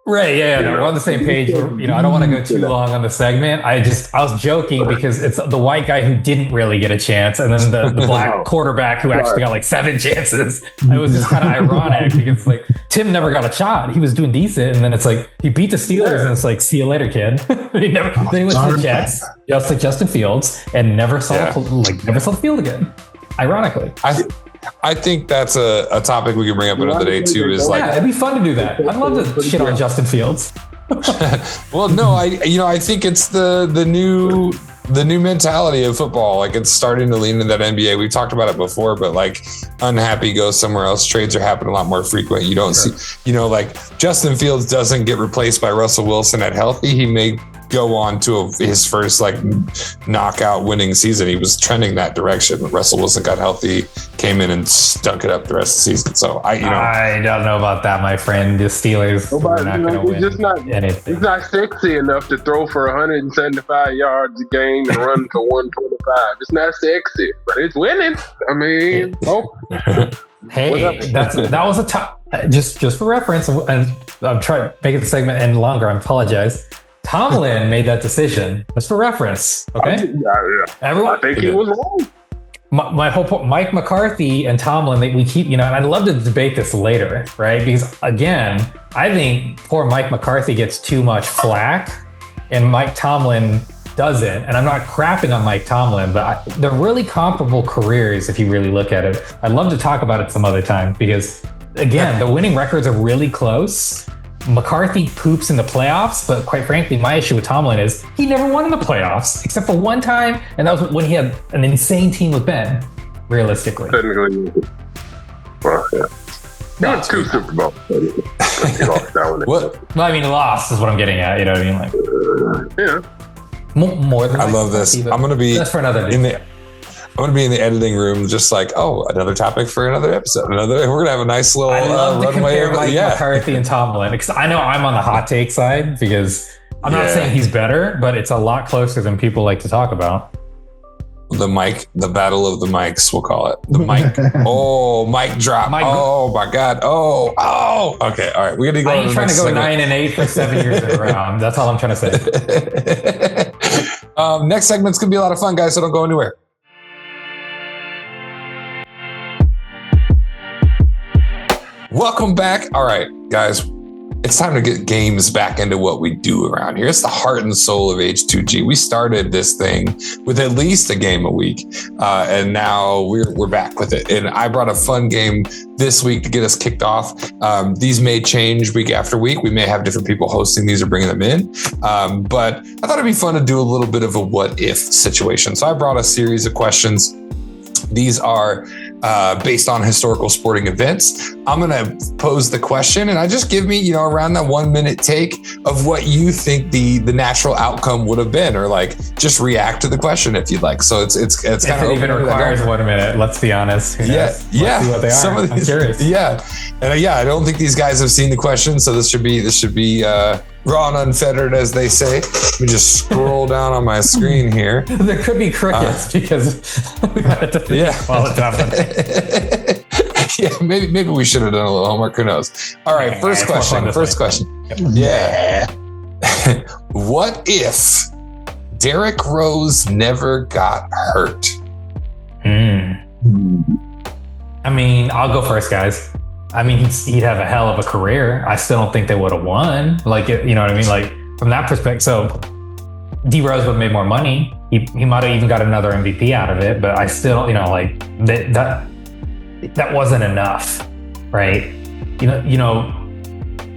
B: Right, yeah, we're on the same page. I don't want to go too long on the segment. I was joking because it's the white guy who didn't really get a chance, and then the black quarterback who actually got like 7 chances. It was just kind of ironic because like Tim never got a shot. He was doing decent, and then it's like he beat the Steelers, and it's like, see you later, kid. Then he went to the Jets, just like Justin Fields, and never saw the field again. Ironically.
A: I think that's a topic we can bring up another day too. Is like,
B: it'd be fun to do that. I'd love to shit on Justin Fields.
A: Well, no, I think it's the new mentality of football. Like it's starting to lean into that NBA. We talked about it before, but like unhappy goes somewhere else. Trades are happening a lot more frequent. You don't see, like Justin Fields doesn't get replaced by Russell Wilson at healthy. He may go on to his first like knockout winning season. He was trending that direction. Russell Wilson got healthy, came in and stunk it up the rest of the season. So I
B: don't know about that, my friend. The Steelers are not going to win anything.
C: He's not sexy enough to throw for 175 yards a game and run for 125. It's not sexy, but it's winning. I mean,
B: Hey, that was a tough. Just for reference, and I'm trying to make the segment end longer. I apologize. Tomlin made that decision. Just for reference, okay? Everyone,
C: I think he was wrong.
B: My whole point, Mike McCarthy and Tomlin, we keep, and I'd love to debate this later, right? Because again, I think poor Mike McCarthy gets too much flack, and Mike Tomlin doesn't. And I'm not crapping on Mike Tomlin, but they're really comparable careers if you really look at it. I'd love to talk about it some other time because, again, the winning records are really close. McCarthy poops in the playoffs, but quite frankly, my issue with Tomlin is he never won in the playoffs except for one time, and that was when he had an insane team with Ben. Realistically,
C: Technically, well, yeah. He won 2 Super Bowls. He lost that one.
A: What?
B: well, I mean, lost is what I'm getting at. You know what I mean? Like,
C: Yeah.
B: more than
A: I love this. I'm gonna be
B: that's for another day.
A: I'm gonna be in the editing room, just like, oh, another topic for another episode. We're gonna have a nice little
B: I love to
A: runway.
B: compare Mike McCarthy and Tomlin because I know I'm on the hot take side because I'm not
A: Yeah.
B: saying he's better, but it's a lot closer than people like to talk about.
A: The battle of the mics, we'll call it. The mic. Oh, mic drop. Oh my God. Oh. Okay. All right. We're gonna go.
B: I ain't trying to go 9-8 for 7 years in a row. That's all I'm trying to say.
A: Next segment's gonna be a lot of fun, guys. So don't go anywhere. Welcome back. All right, guys. It's time to get games back into what we do around here. It's the heart and soul of H2G. We started this thing with at least a game a week, and now we're back with it. And I brought a fun game this week to get us kicked off. These may change week after week. We may have different people hosting these or bringing them in, but I thought it'd be fun to do a little bit of a what if situation. So I brought a series of questions. These are based on historical sporting events. I'm going to pose the question and I just give me, around that 1 minute take of what you think the natural outcome would have been, or like just react to the question if you'd like. So it's kind of
B: even requires 1 minute. Let's be honest.
A: Yeah.
B: Let's see what they are.
A: Some of these,
B: I'm curious.
A: Yeah. And I don't think these guys have seen the question. So this should be raw and unfettered, as they say. Let me just scroll down on my screen here.
B: There could be crickets because we got to while it's happening.
A: Yeah, maybe we should have done a little homework. Who knows? All right, first question. Yeah. What if Derrick Rose never got hurt?
B: I mean, I'll go first, guys. I mean, he'd have a hell of a career. I still don't think they would have won. Like, you know what I mean? Like, from that perspective. So D Rose would have made more money. He might have even got another MVP out of it, but I still, that wasn't enough, right?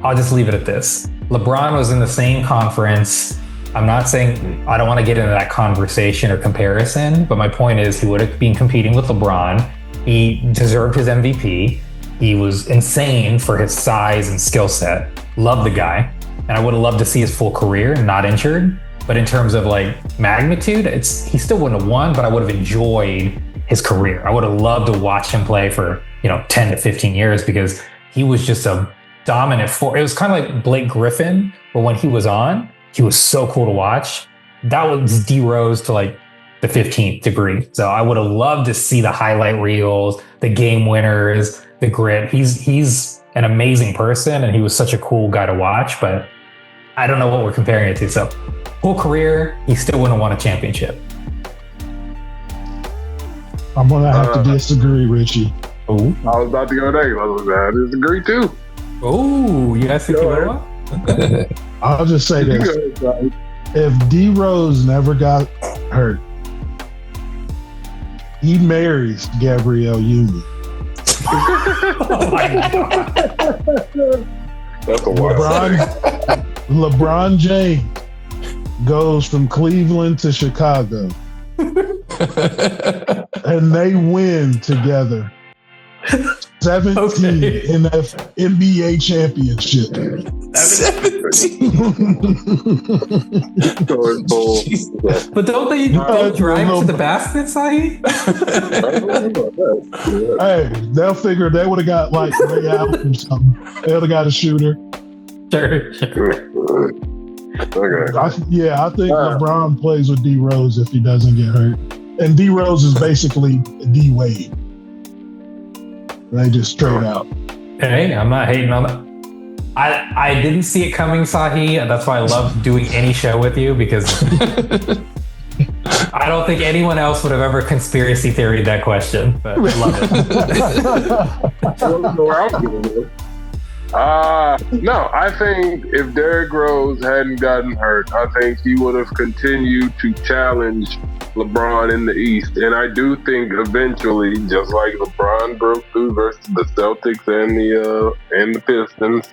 B: I'll just leave it at this. LeBron was in the same conference. I'm not saying I don't want to get into that conversation or comparison, but my point is he would have been competing with LeBron. He deserved his MVP. He was insane for his size and skill set. Love the guy. And I would have loved to see his full career, not injured. But in terms of like magnitude, he still wouldn't have won, but I would have enjoyed his career. I would have loved to watch him play for, 10 to 15 years because he was just a dominant force. It was kind of like Blake Griffin, but when he was on, he was so cool to watch. That was D Rose to like the 15th degree. So I would have loved to see the highlight reels, the game winners, the grit. He's an amazing person and he was such a cool guy to watch, but I don't know what we're comparing it to. So whole career, he still wouldn't have won a championship.
D: I'm going to have to disagree, Richie.
B: Oh,
C: I was about to go there. I was going to disagree too.
B: Oh, you guys think you know what?
D: I'll just say this. If D Rose never got hurt, he marries Gabrielle Union.
B: Oh my God.
C: That's a wild
D: LeBron James goes from Cleveland to Chicago. And they win together 17 NBA championship.
A: 17.
B: But don't they drive to the basket, Sahe?
D: Hey, they'll figure they would have got like Ray Allen or something. They would have got a shooter.
B: Sure.
C: Okay.
D: I think LeBron plays with D Rose if he doesn't get hurt. And D Rose is basically D Wade. They just straight out.
B: Hey, I'm not hating on that. I didn't see it coming, Sahe. That's why I love doing any show with you, because I don't think anyone else would have ever conspiracy theoried that question. But I love it.
C: No, I think if Derrick Rose hadn't gotten hurt, I think he would have continued to challenge LeBron in the East. And I do think eventually, just like LeBron broke through versus the Celtics and the Pistons,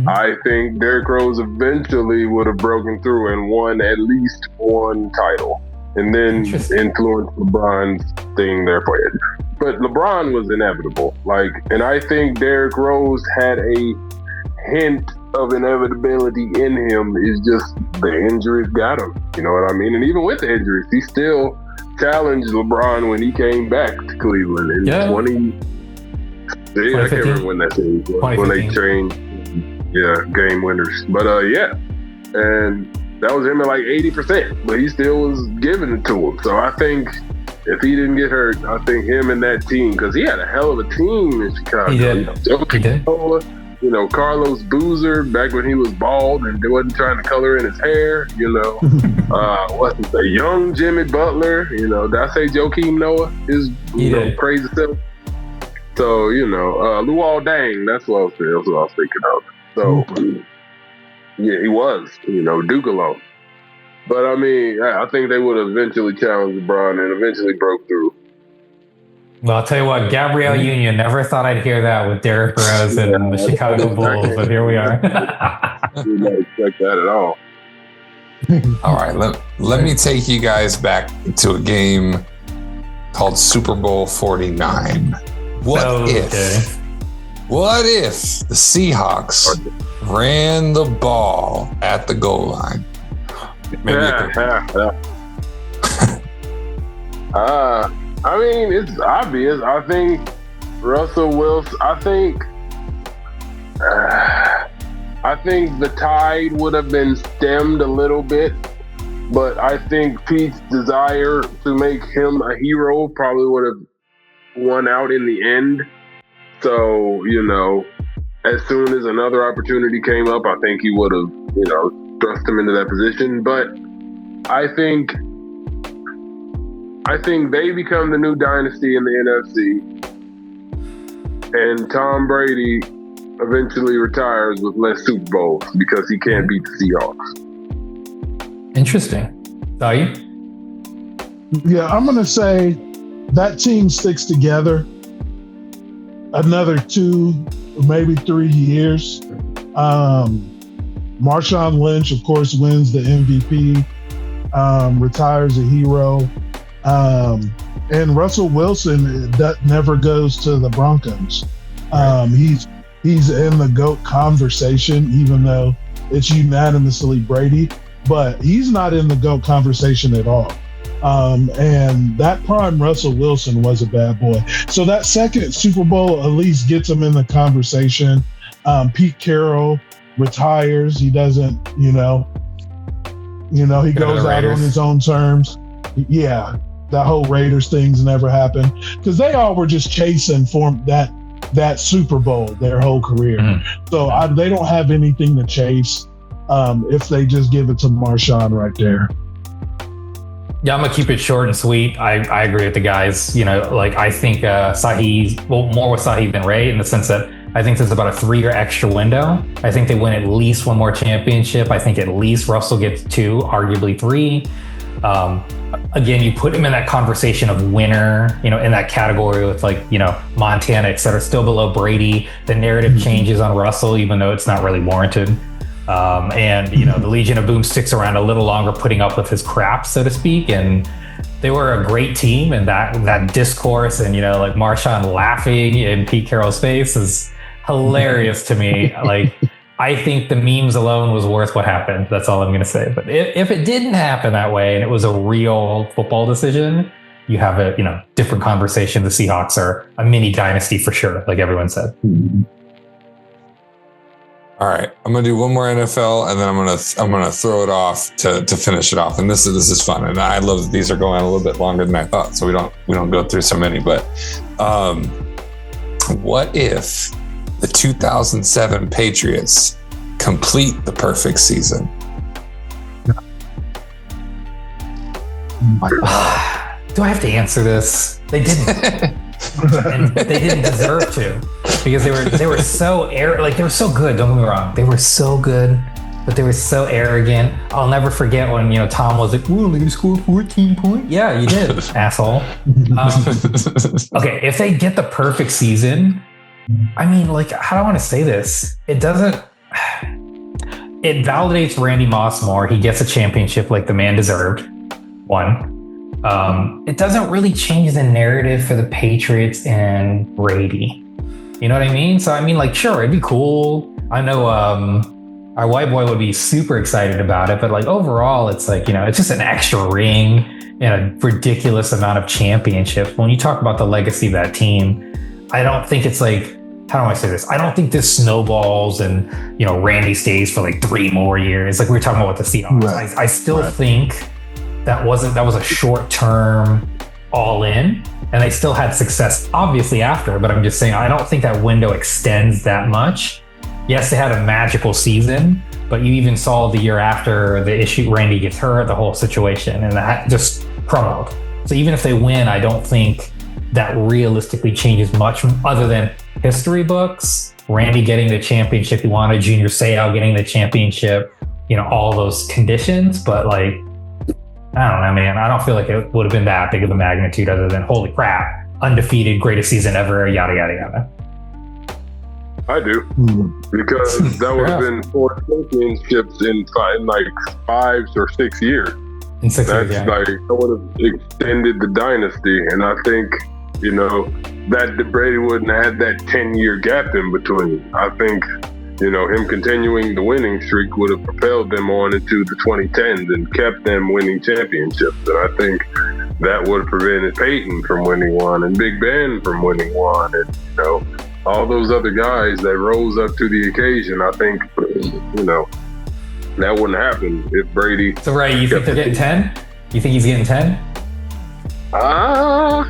C: I think Derrick Rose eventually would have broken through and won at least one title, and then influenced LeBron's thing there for it. But LeBron was inevitable. And I think Derrick Rose had a hint of inevitability in him. Is just the injuries got him. You know what I mean? And even with the injuries, he still challenged LeBron when he came back to Cleveland in 20. I can't remember when that series was, when they changed. Game winners. But and that was him at 80%, but he still was giving it to him. So I think if he didn't get hurt, I think him and that team, because he had a hell of a team in Chicago.
B: He did. He did.
C: Carlos Boozer back when he was bald and wasn't trying to color in his hair. What's his name? Young Jimmy Butler. Did I say Joakim Noah? His crazy self. So Luol Deng. That's what I was thinking of. So he was. Duke alone. But I mean, I think they would have eventually challenged LeBron and eventually broke through.
B: Well, I'll tell you what, Gabrielle Union, never thought I'd hear that with Derrick Rose and the Chicago Bulls, but here we are.
C: Did not expect that at all.
A: All right, let me take you guys back to a game called Super Bowl 49. What if the Seahawks ran the ball at the goal line?
C: I mean, it's obvious. I think Russell Wilson. I think the tide would have been stemmed a little bit, but I think Pete's desire to make him a hero probably would have won out in the end. So, as soon as another opportunity came up, I think he would have, thrust him into that position. But I think they become the new dynasty in the NFC, and Tom Brady eventually retires with less Super Bowls because he can't beat the Seahawks.
B: Interesting. Sahe?
D: Yeah, I'm going to say that team sticks together another 2, maybe 3 years. Marshawn Lynch, of course, wins the MVP, retires a hero. And Russell Wilson never goes to the Broncos. He's in the GOAT conversation, even though it's unanimously Brady, but he's not in the GOAT conversation at all. And that prime Russell Wilson was a bad boy. So that second Super Bowl at least gets him in the conversation. Pete Carroll retires. He doesn't, he goes out on his own terms. Yeah, that whole Raiders thing's never happened because they all were just chasing for that Super Bowl their whole career. So they don't have anything to chase if they just give it to Marshawn right there.
B: Yeah, I'm going to keep it short and sweet. I agree with the guys. I think Sahe's, more with Sahe than Ray in the sense that I think there's about a 3-year extra window. I think they win at least one more championship. I think at least Russell gets 2, arguably 3. Again, you put him in that conversation of winner, in that category with Montana, et cetera, still below Brady. The narrative changes on Russell, even though it's not really warranted. The Legion of Boom sticks around a little longer, putting up with his crap, so to speak. And they were a great team. And that discourse and, Marshawn laughing in Pete Carroll's face is hilarious to me. I think the memes alone was worth what happened. That's all I'm going to say. But if it didn't happen that way and it was a real football decision, you have a different conversation. The Seahawks are a mini dynasty for sure, like everyone said.
A: All right, I'm gonna do one more NFL, and then I'm gonna throw it off to finish it off. And this is fun, and I love that these are going a little bit longer than I thought, so we don't go through so many. But what if the 2007 Patriots complete the perfect season?
B: Do I have to answer this? They didn't. And they didn't deserve to. because they were so they were so good. Don't get me wrong, they were so good, but they were so arrogant. I'll never forget when Tom was like, "Ooh, you scored 14 points." Yeah, you did, asshole. Okay, if they get the perfect season, I mean, like, how do I want to say this? It doesn't. It validates Randy Moss more. He gets a championship like the man deserved. One. It doesn't really change the narrative for the Patriots and Brady. You know what I mean? So, I mean, like, sure, it'd be cool. I know our white boy would be super excited about it, but like overall, it's like, it's just an extra ring and a ridiculous amount of championships. When you talk about the legacy of that team, I don't think it's like, how do I say this? I don't think this snowballs and, Randy stays for like 3 more years. Like we were talking about with the Seahawks. Right. I still think that was a short-term all-in, and they still had success obviously after, but I'm just saying, I don't think that window extends that much. Yes, they had a magical season, but you even saw the year after the issue, Randy gets hurt, the whole situation, and that just crumbled. So even if they win, I don't think that realistically changes much other than history books, Randy getting the championship he wanted, Junior Seau getting the championship, all those conditions, but like, I don't know, man. I don't feel like it would have been that big of a magnitude other than, holy crap, undefeated, greatest season ever, yada, yada, yada.
C: I do. Because that would have been 4 championships in like 5 or 6 years.
B: In 6 years,
C: yeah. Like, that would have extended the dynasty. And I think, that Brady wouldn't have had that 10-year gap in between. I think, him continuing the winning streak would have propelled them on into the 2010s and kept them winning championships. And I think that would have prevented Peyton from winning one and Big Ben from winning one. And, all those other guys that rose up to the occasion. I think, that wouldn't happen if Brady.
B: So, Ray, you think they're getting 10? You think he's getting 10?
C: I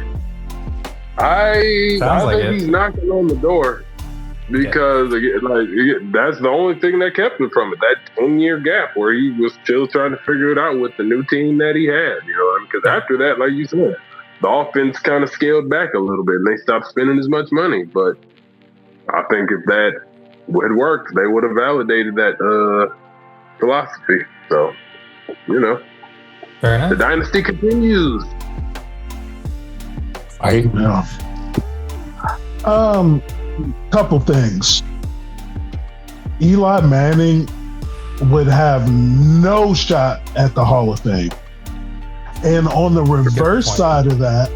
C: think he's knocking on the door. Because that's the only thing that kept him from it, that 10-year gap where he was still trying to figure it out with the new team that he had, because after that, like you said, the offense kind of scaled back a little bit and they stopped spending as much money. But I think if that had worked, they would have validated that philosophy. So,
B: fair enough.
C: The dynasty continues.
D: Couple things. Eli Manning would have no shot at the Hall of Fame. And on the reverse side of that,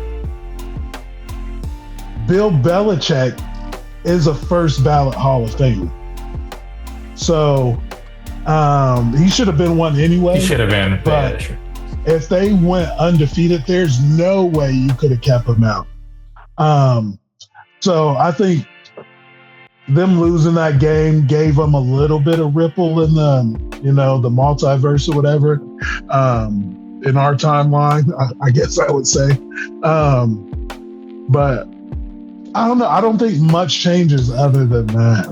D: Bill Belichick is a first ballot Hall of Famer. So he should have been one anyway.
B: He should have been.
D: But if they went undefeated, there's no way you could have kept him out. So I think them losing that game gave them a little bit of ripple in the, the multiverse or whatever, in our timeline, I guess I would say. But I don't know. I don't think much changes other than that.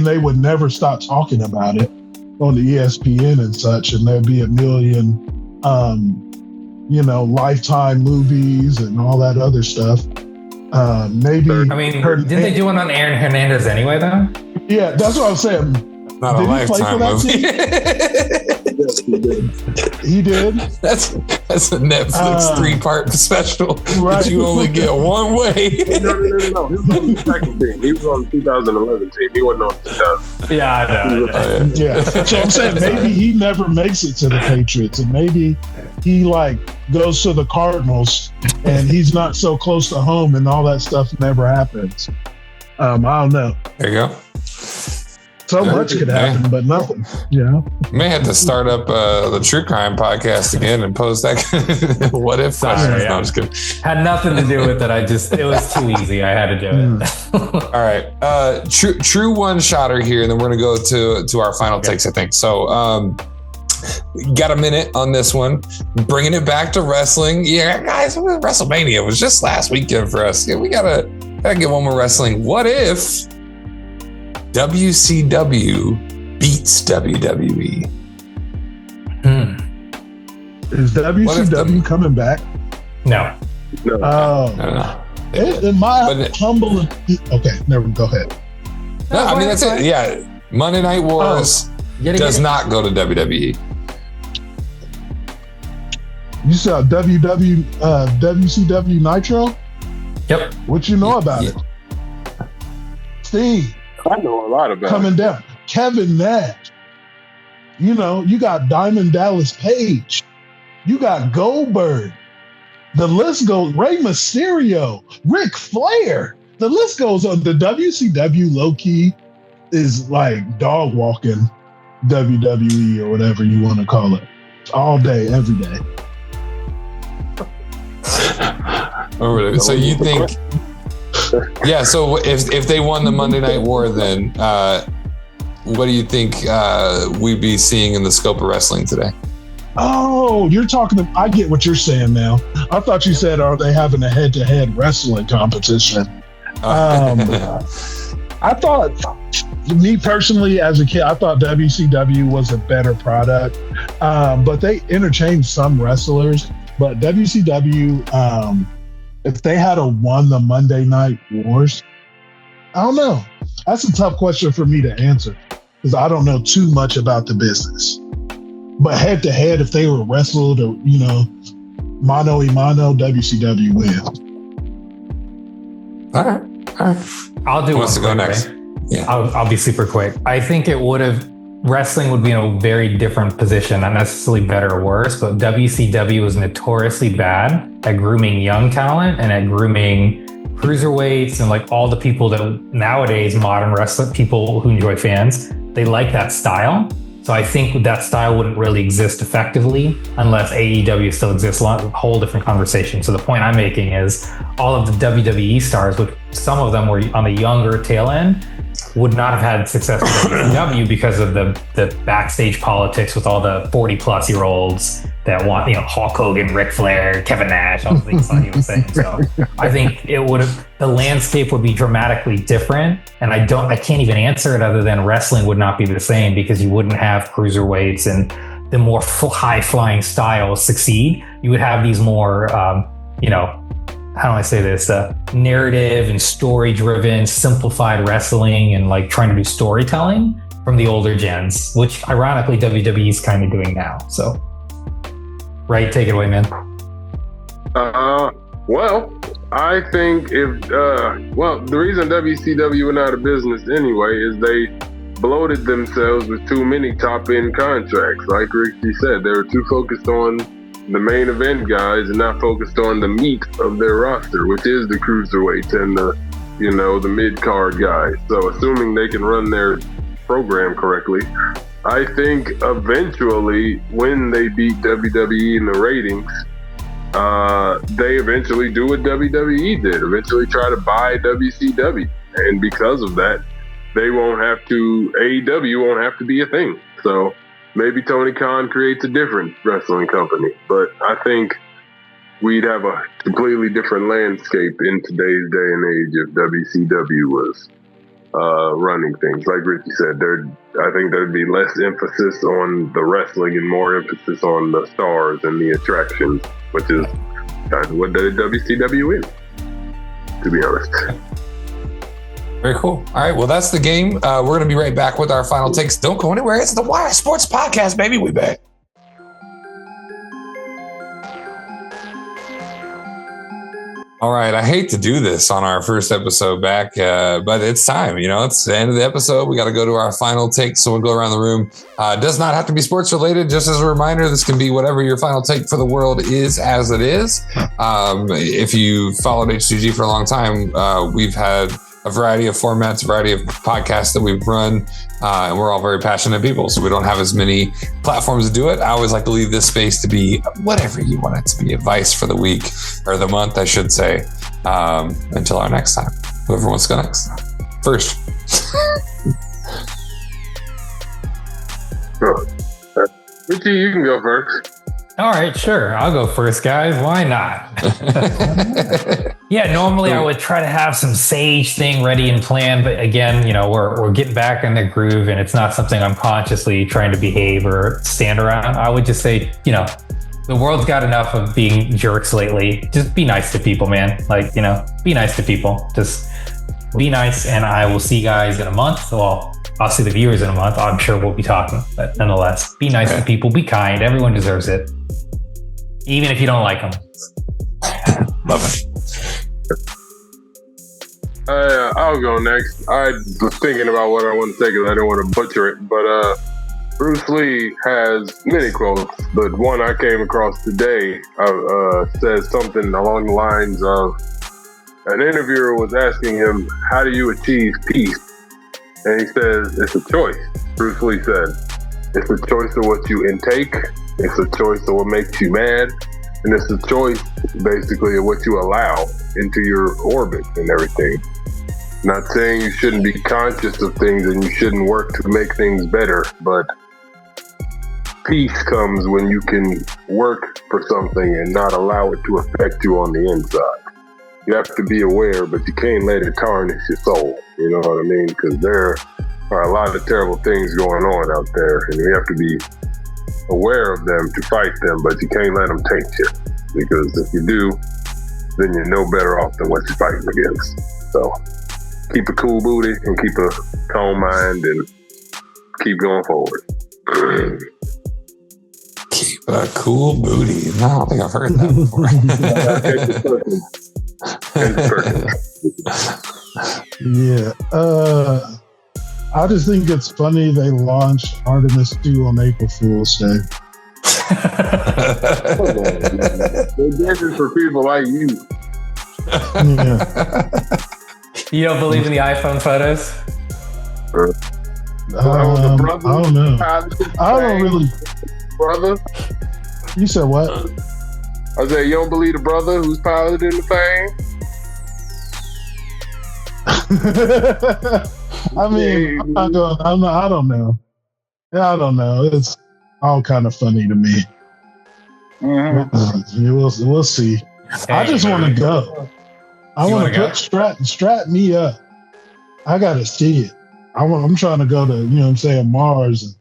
D: They would never stop talking about it on the ESPN and such, and there'd be a million, Lifetime movies and all that other stuff. Maybe.
B: Didn't they do one on Aaron Hernandez anyway, though?
D: Yeah, that's what I'm saying.
A: Not a Lifetime movie.
D: He did.
A: That's a Netflix 3-part special.
D: Right.
A: That you only get one way.
C: No. He was on the second team. He was on the 2011 team. He wasn't on the 2000.
B: Yeah, I know.
D: Yeah. So I'm saying maybe he never makes it to the Patriots, and maybe he goes to the Cardinals, and he's not so close to home, and all that stuff never happens. I don't know.
A: There you go.
D: So much could happen, but nothing.
A: May have to start up the True Crime podcast again and post that what if question. No, I'm just kidding.
B: Had nothing to do with it. It was too easy. I had to do it.
A: All right. True one-shotter here, and then we're going to go to our final takes, I think. So got a minute on this one. Bringing it back to wrestling. Yeah, guys, WrestleMania was just last weekend for us. Yeah, we gotta get one more wrestling. What if WCW beats WWE?
D: Is WCW coming back?
B: No.
D: Oh.
A: No.
D: In my
A: But-
D: humble, okay, never go ahead.
A: No, I mean, that's it. Yeah. Monday Night Wars does not go to WWE.
D: You saw WCW Nitro?
B: Yep.
D: What you know about it? Steve,
C: I know a lot about
D: coming down. Kevin Nash. You know, you got Diamond Dallas Page. You got Goldberg. The list goes, Rey Mysterio, Ric Flair. The list goes on. The WCW low-key is like dog walking WWE or whatever you want to call it. All day, every day.
A: So you think, yeah, so if they won the Monday Night War, then what do you think we'd be seeing in the scope of wrestling today?
D: Oh, you're talking. I get what you're saying now. I thought you said, are they having a head-to-head wrestling competition? I thought, me personally, as a kid, I thought WCW was a better product, but they interchanged some wrestlers. But WCW, if they had won the Monday Night Wars, I don't know. That's a tough question for me to answer because I don't know too much about the business. But head to head, if they were wrestled or, you know, mano a mano, WCW wins.
A: All right.
B: I'll do
A: Who wants to go
B: quick,
A: next?
B: right?
A: Yeah.
B: I'll be super quick. I think wrestling would be in a very different position, not necessarily better or worse, but WCW was notoriously bad at grooming young talent and at grooming cruiserweights and like all the people that nowadays modern wrestling people who enjoy fans, they like that style. So I think that style wouldn't really exist effectively unless AEW still exists. A whole different conversation. So the point I'm making is all of the WWE stars, which some of them were on the younger tail end, would not have had success with WWE because of the backstage politics with all the 40-plus-year-olds that want, you know, Hulk Hogan, Ric Flair, Kevin Nash, all the things that he was saying. So I think the landscape would be dramatically different. And I can't even answer it other than wrestling would not be the same because you wouldn't have cruiserweights and the more high-flying styles succeed. You would have these more, how do I say this? Narrative and story-driven, simplified wrestling and like trying to do storytelling from the older gens, which ironically WWE is kind of doing now. So, right, take it away, man.
C: Well, I think the reason WCW went out of business anyway is they bloated themselves with too many top-end contracts. Like Richie said, they were too focused on the main event guys and not focused on the meat of their roster, which is the cruiserweights and the mid-card guys. So assuming they can run their program correctly, I think eventually when they beat WWE in the ratings, they eventually do what WWE did, eventually try to buy WCW. And because of that, AEW won't have to be a thing. So maybe Tony Khan creates a different wrestling company, but I think we'd have a completely different landscape in today's day and age if WCW was running things. Like Richie said, I think there'd be less emphasis on the wrestling and more emphasis on the stars and the attractions, which is kind of what the WCW is, to be honest.
A: Very cool. All right. Well, that's the game. We're going to be right back with our final takes. Don't go anywhere. It's the Wire Sports Podcast, baby. We back. All right. I hate to do this on our first episode back, but it's time. You know, it's the end of the episode. We got to go to our final take. So we'll go around the room. It does not have to be sports related. Just as a reminder, this can be whatever your final take for the world is as it is. If you followed HCG for a long time, we've had a variety of formats, a variety of podcasts that we've run, and we're all very passionate people, so we don't have as many platforms to do it. I always like to leave this space to be whatever you want it to be, advice for the week, or the month, I should say, until our next time. Whoever wants to go next. First.
C: Richie, you can go first.
B: All right, sure. I'll go first, guys. Why not? Yeah, normally I would try to have some sage thing ready and planned, but again, you know, we're getting back in the groove and it's not something I'm consciously trying to behave or stand around. I would just say, you know, the world's got enough of being jerks lately. Just be nice to people, man. Like, be nice to people. Just be nice, and I will see you guys in a month. Well, I'll see the viewers in a month. I'm sure we'll be talking, but nonetheless, be nice to people. Be kind. Everyone deserves it, even if you don't like them.
A: Love it.
C: I'll go next. I was thinking about what I want to say because I didn't want to butcher it, but Bruce Lee has many quotes, but one I came across today says something along the lines of, an interviewer was asking him, how do you achieve peace? And he says, it's a choice. Bruce Lee said, it's a choice of what you intake, it's a choice of what makes you mad, and it's a choice basically of what you allow into your orbit and everything. Not saying you shouldn't be conscious of things and you shouldn't work to make things better, but peace comes when you can work for something and not allow it to affect you on the inside. You have to be aware, but you can't let it tarnish your soul. You know what I mean? Because there are a lot of terrible things going on out there, and you have to be aware of them to fight them, but you can't let them taint you. Because if you do, then you're no better off than what you're fighting against. So keep a cool booty and keep a calm mind and keep going forward.
A: Keep a cool booty. No, I don't think I've heard that before.
D: Yeah. I just think it's funny they launched Artemis 2 on April Fool's Day.
C: They did it for people like you.
D: Yeah.
B: You don't believe in the iPhone photos?
C: I
D: don't know. I don't really.
C: Brother?
D: You said what?
C: I said, you don't believe the brother who's piloting the thing?
D: I mean, I don't know. Yeah, I don't know. It's all kind of funny to me.
C: Mm-hmm.
D: We'll see.
B: Hey,
D: I just want to go. I want to strap me up. I got to see it. I'm trying to go to, Mars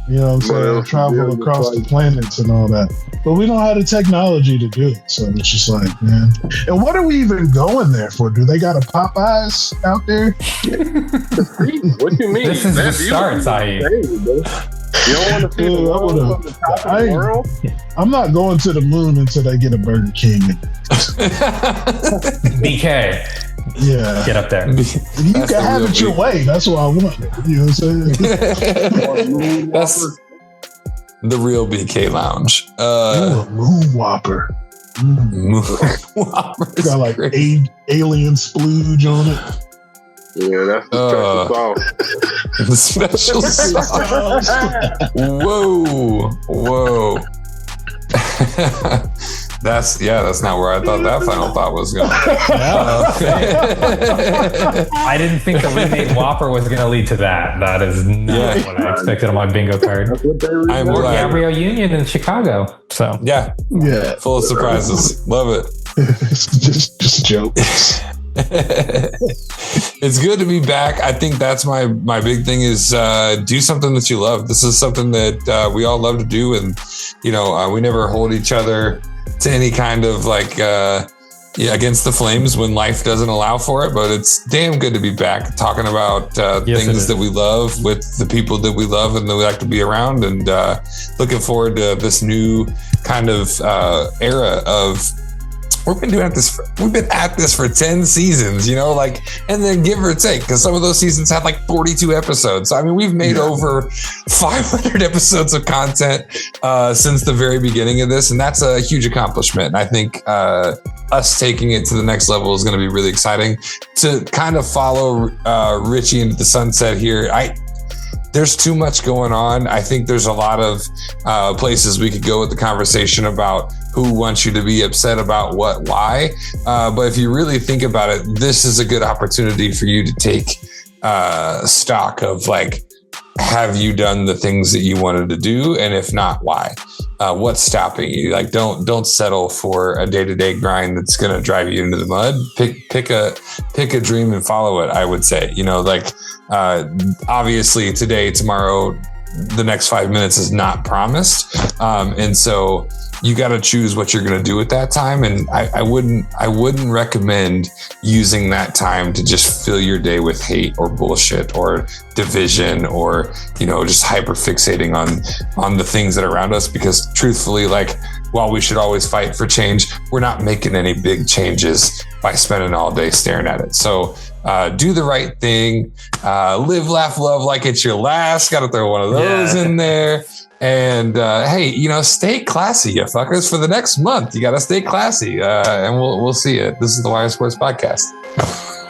D: and, travel across the planets and all that. But we don't have the technology to do it. So it's just like, man. And what are we even going there for? Do they got a Popeyes out there?
C: What you mean?
B: This is the start, Sahe.
C: You don't want to see the world from the top of the world?
D: I'm not going to the moon until they get a Burger King.
B: BK.
D: Yeah.
B: Get up there.
D: You can have it your way. That's what I want. You know what I'm saying?
A: That's the real BK Lounge.
D: a moon whopper.
A: Moon Whopper.
D: Got like alien splooge on it.
C: Yeah, that's the special sauce.
A: The special sauce. Whoa. That's not where I thought that final thought was going.
B: I didn't think the remade Whopper was going to lead to that. That is not what I expected on my bingo card.
A: I'm
B: Or
A: glad.
B: Gabrielle Union in Chicago. So
A: Yeah. Full of surprises. Love it.
D: just jokes.
A: It's good to be back. I think that's my big thing is do something that you love. This is something that we all love to do, and we never hold each other to any kind of against the flames when life doesn't allow for it. But it's damn good to be back talking about things that we love with the people that we love and that we like to be around, and looking forward to this new kind of era of. We've been at this for 10 seasons, and then give or take, because some of those seasons had like 42 episodes. So, I mean, we've made over 500 episodes of content since the very beginning of this, and that's a huge accomplishment. And I think us taking it to the next level is going to be really exciting. To kind of follow Richie into the sunset here, there's too much going on. I think there's a lot of places we could go with the conversation about who wants you to be upset about what, why. But if you really think about it, this is a good opportunity for you to take stock of have you done the things that you wanted to do? And if not, why? What's stopping you? Don't settle for a day-to-day grind that's going to drive you into the mud. Pick a dream and follow it. I would say, obviously today, tomorrow, the next 5 minutes is not promised. And so you got to choose what you're going to do at that time. And I wouldn't recommend using that time to just fill your day with hate or bullshit or division or, just hyper fixating on the things that are around us, because truthfully, like, while we should always fight for change, we're not making any big changes by spending all day staring at it. So do the right thing, live, laugh, love like it's your last. Got to throw one of those in there. And hey, stay classy, you fuckers. For the next month, you got to stay classy. And we'll see it. This is the Wire Sports Podcast.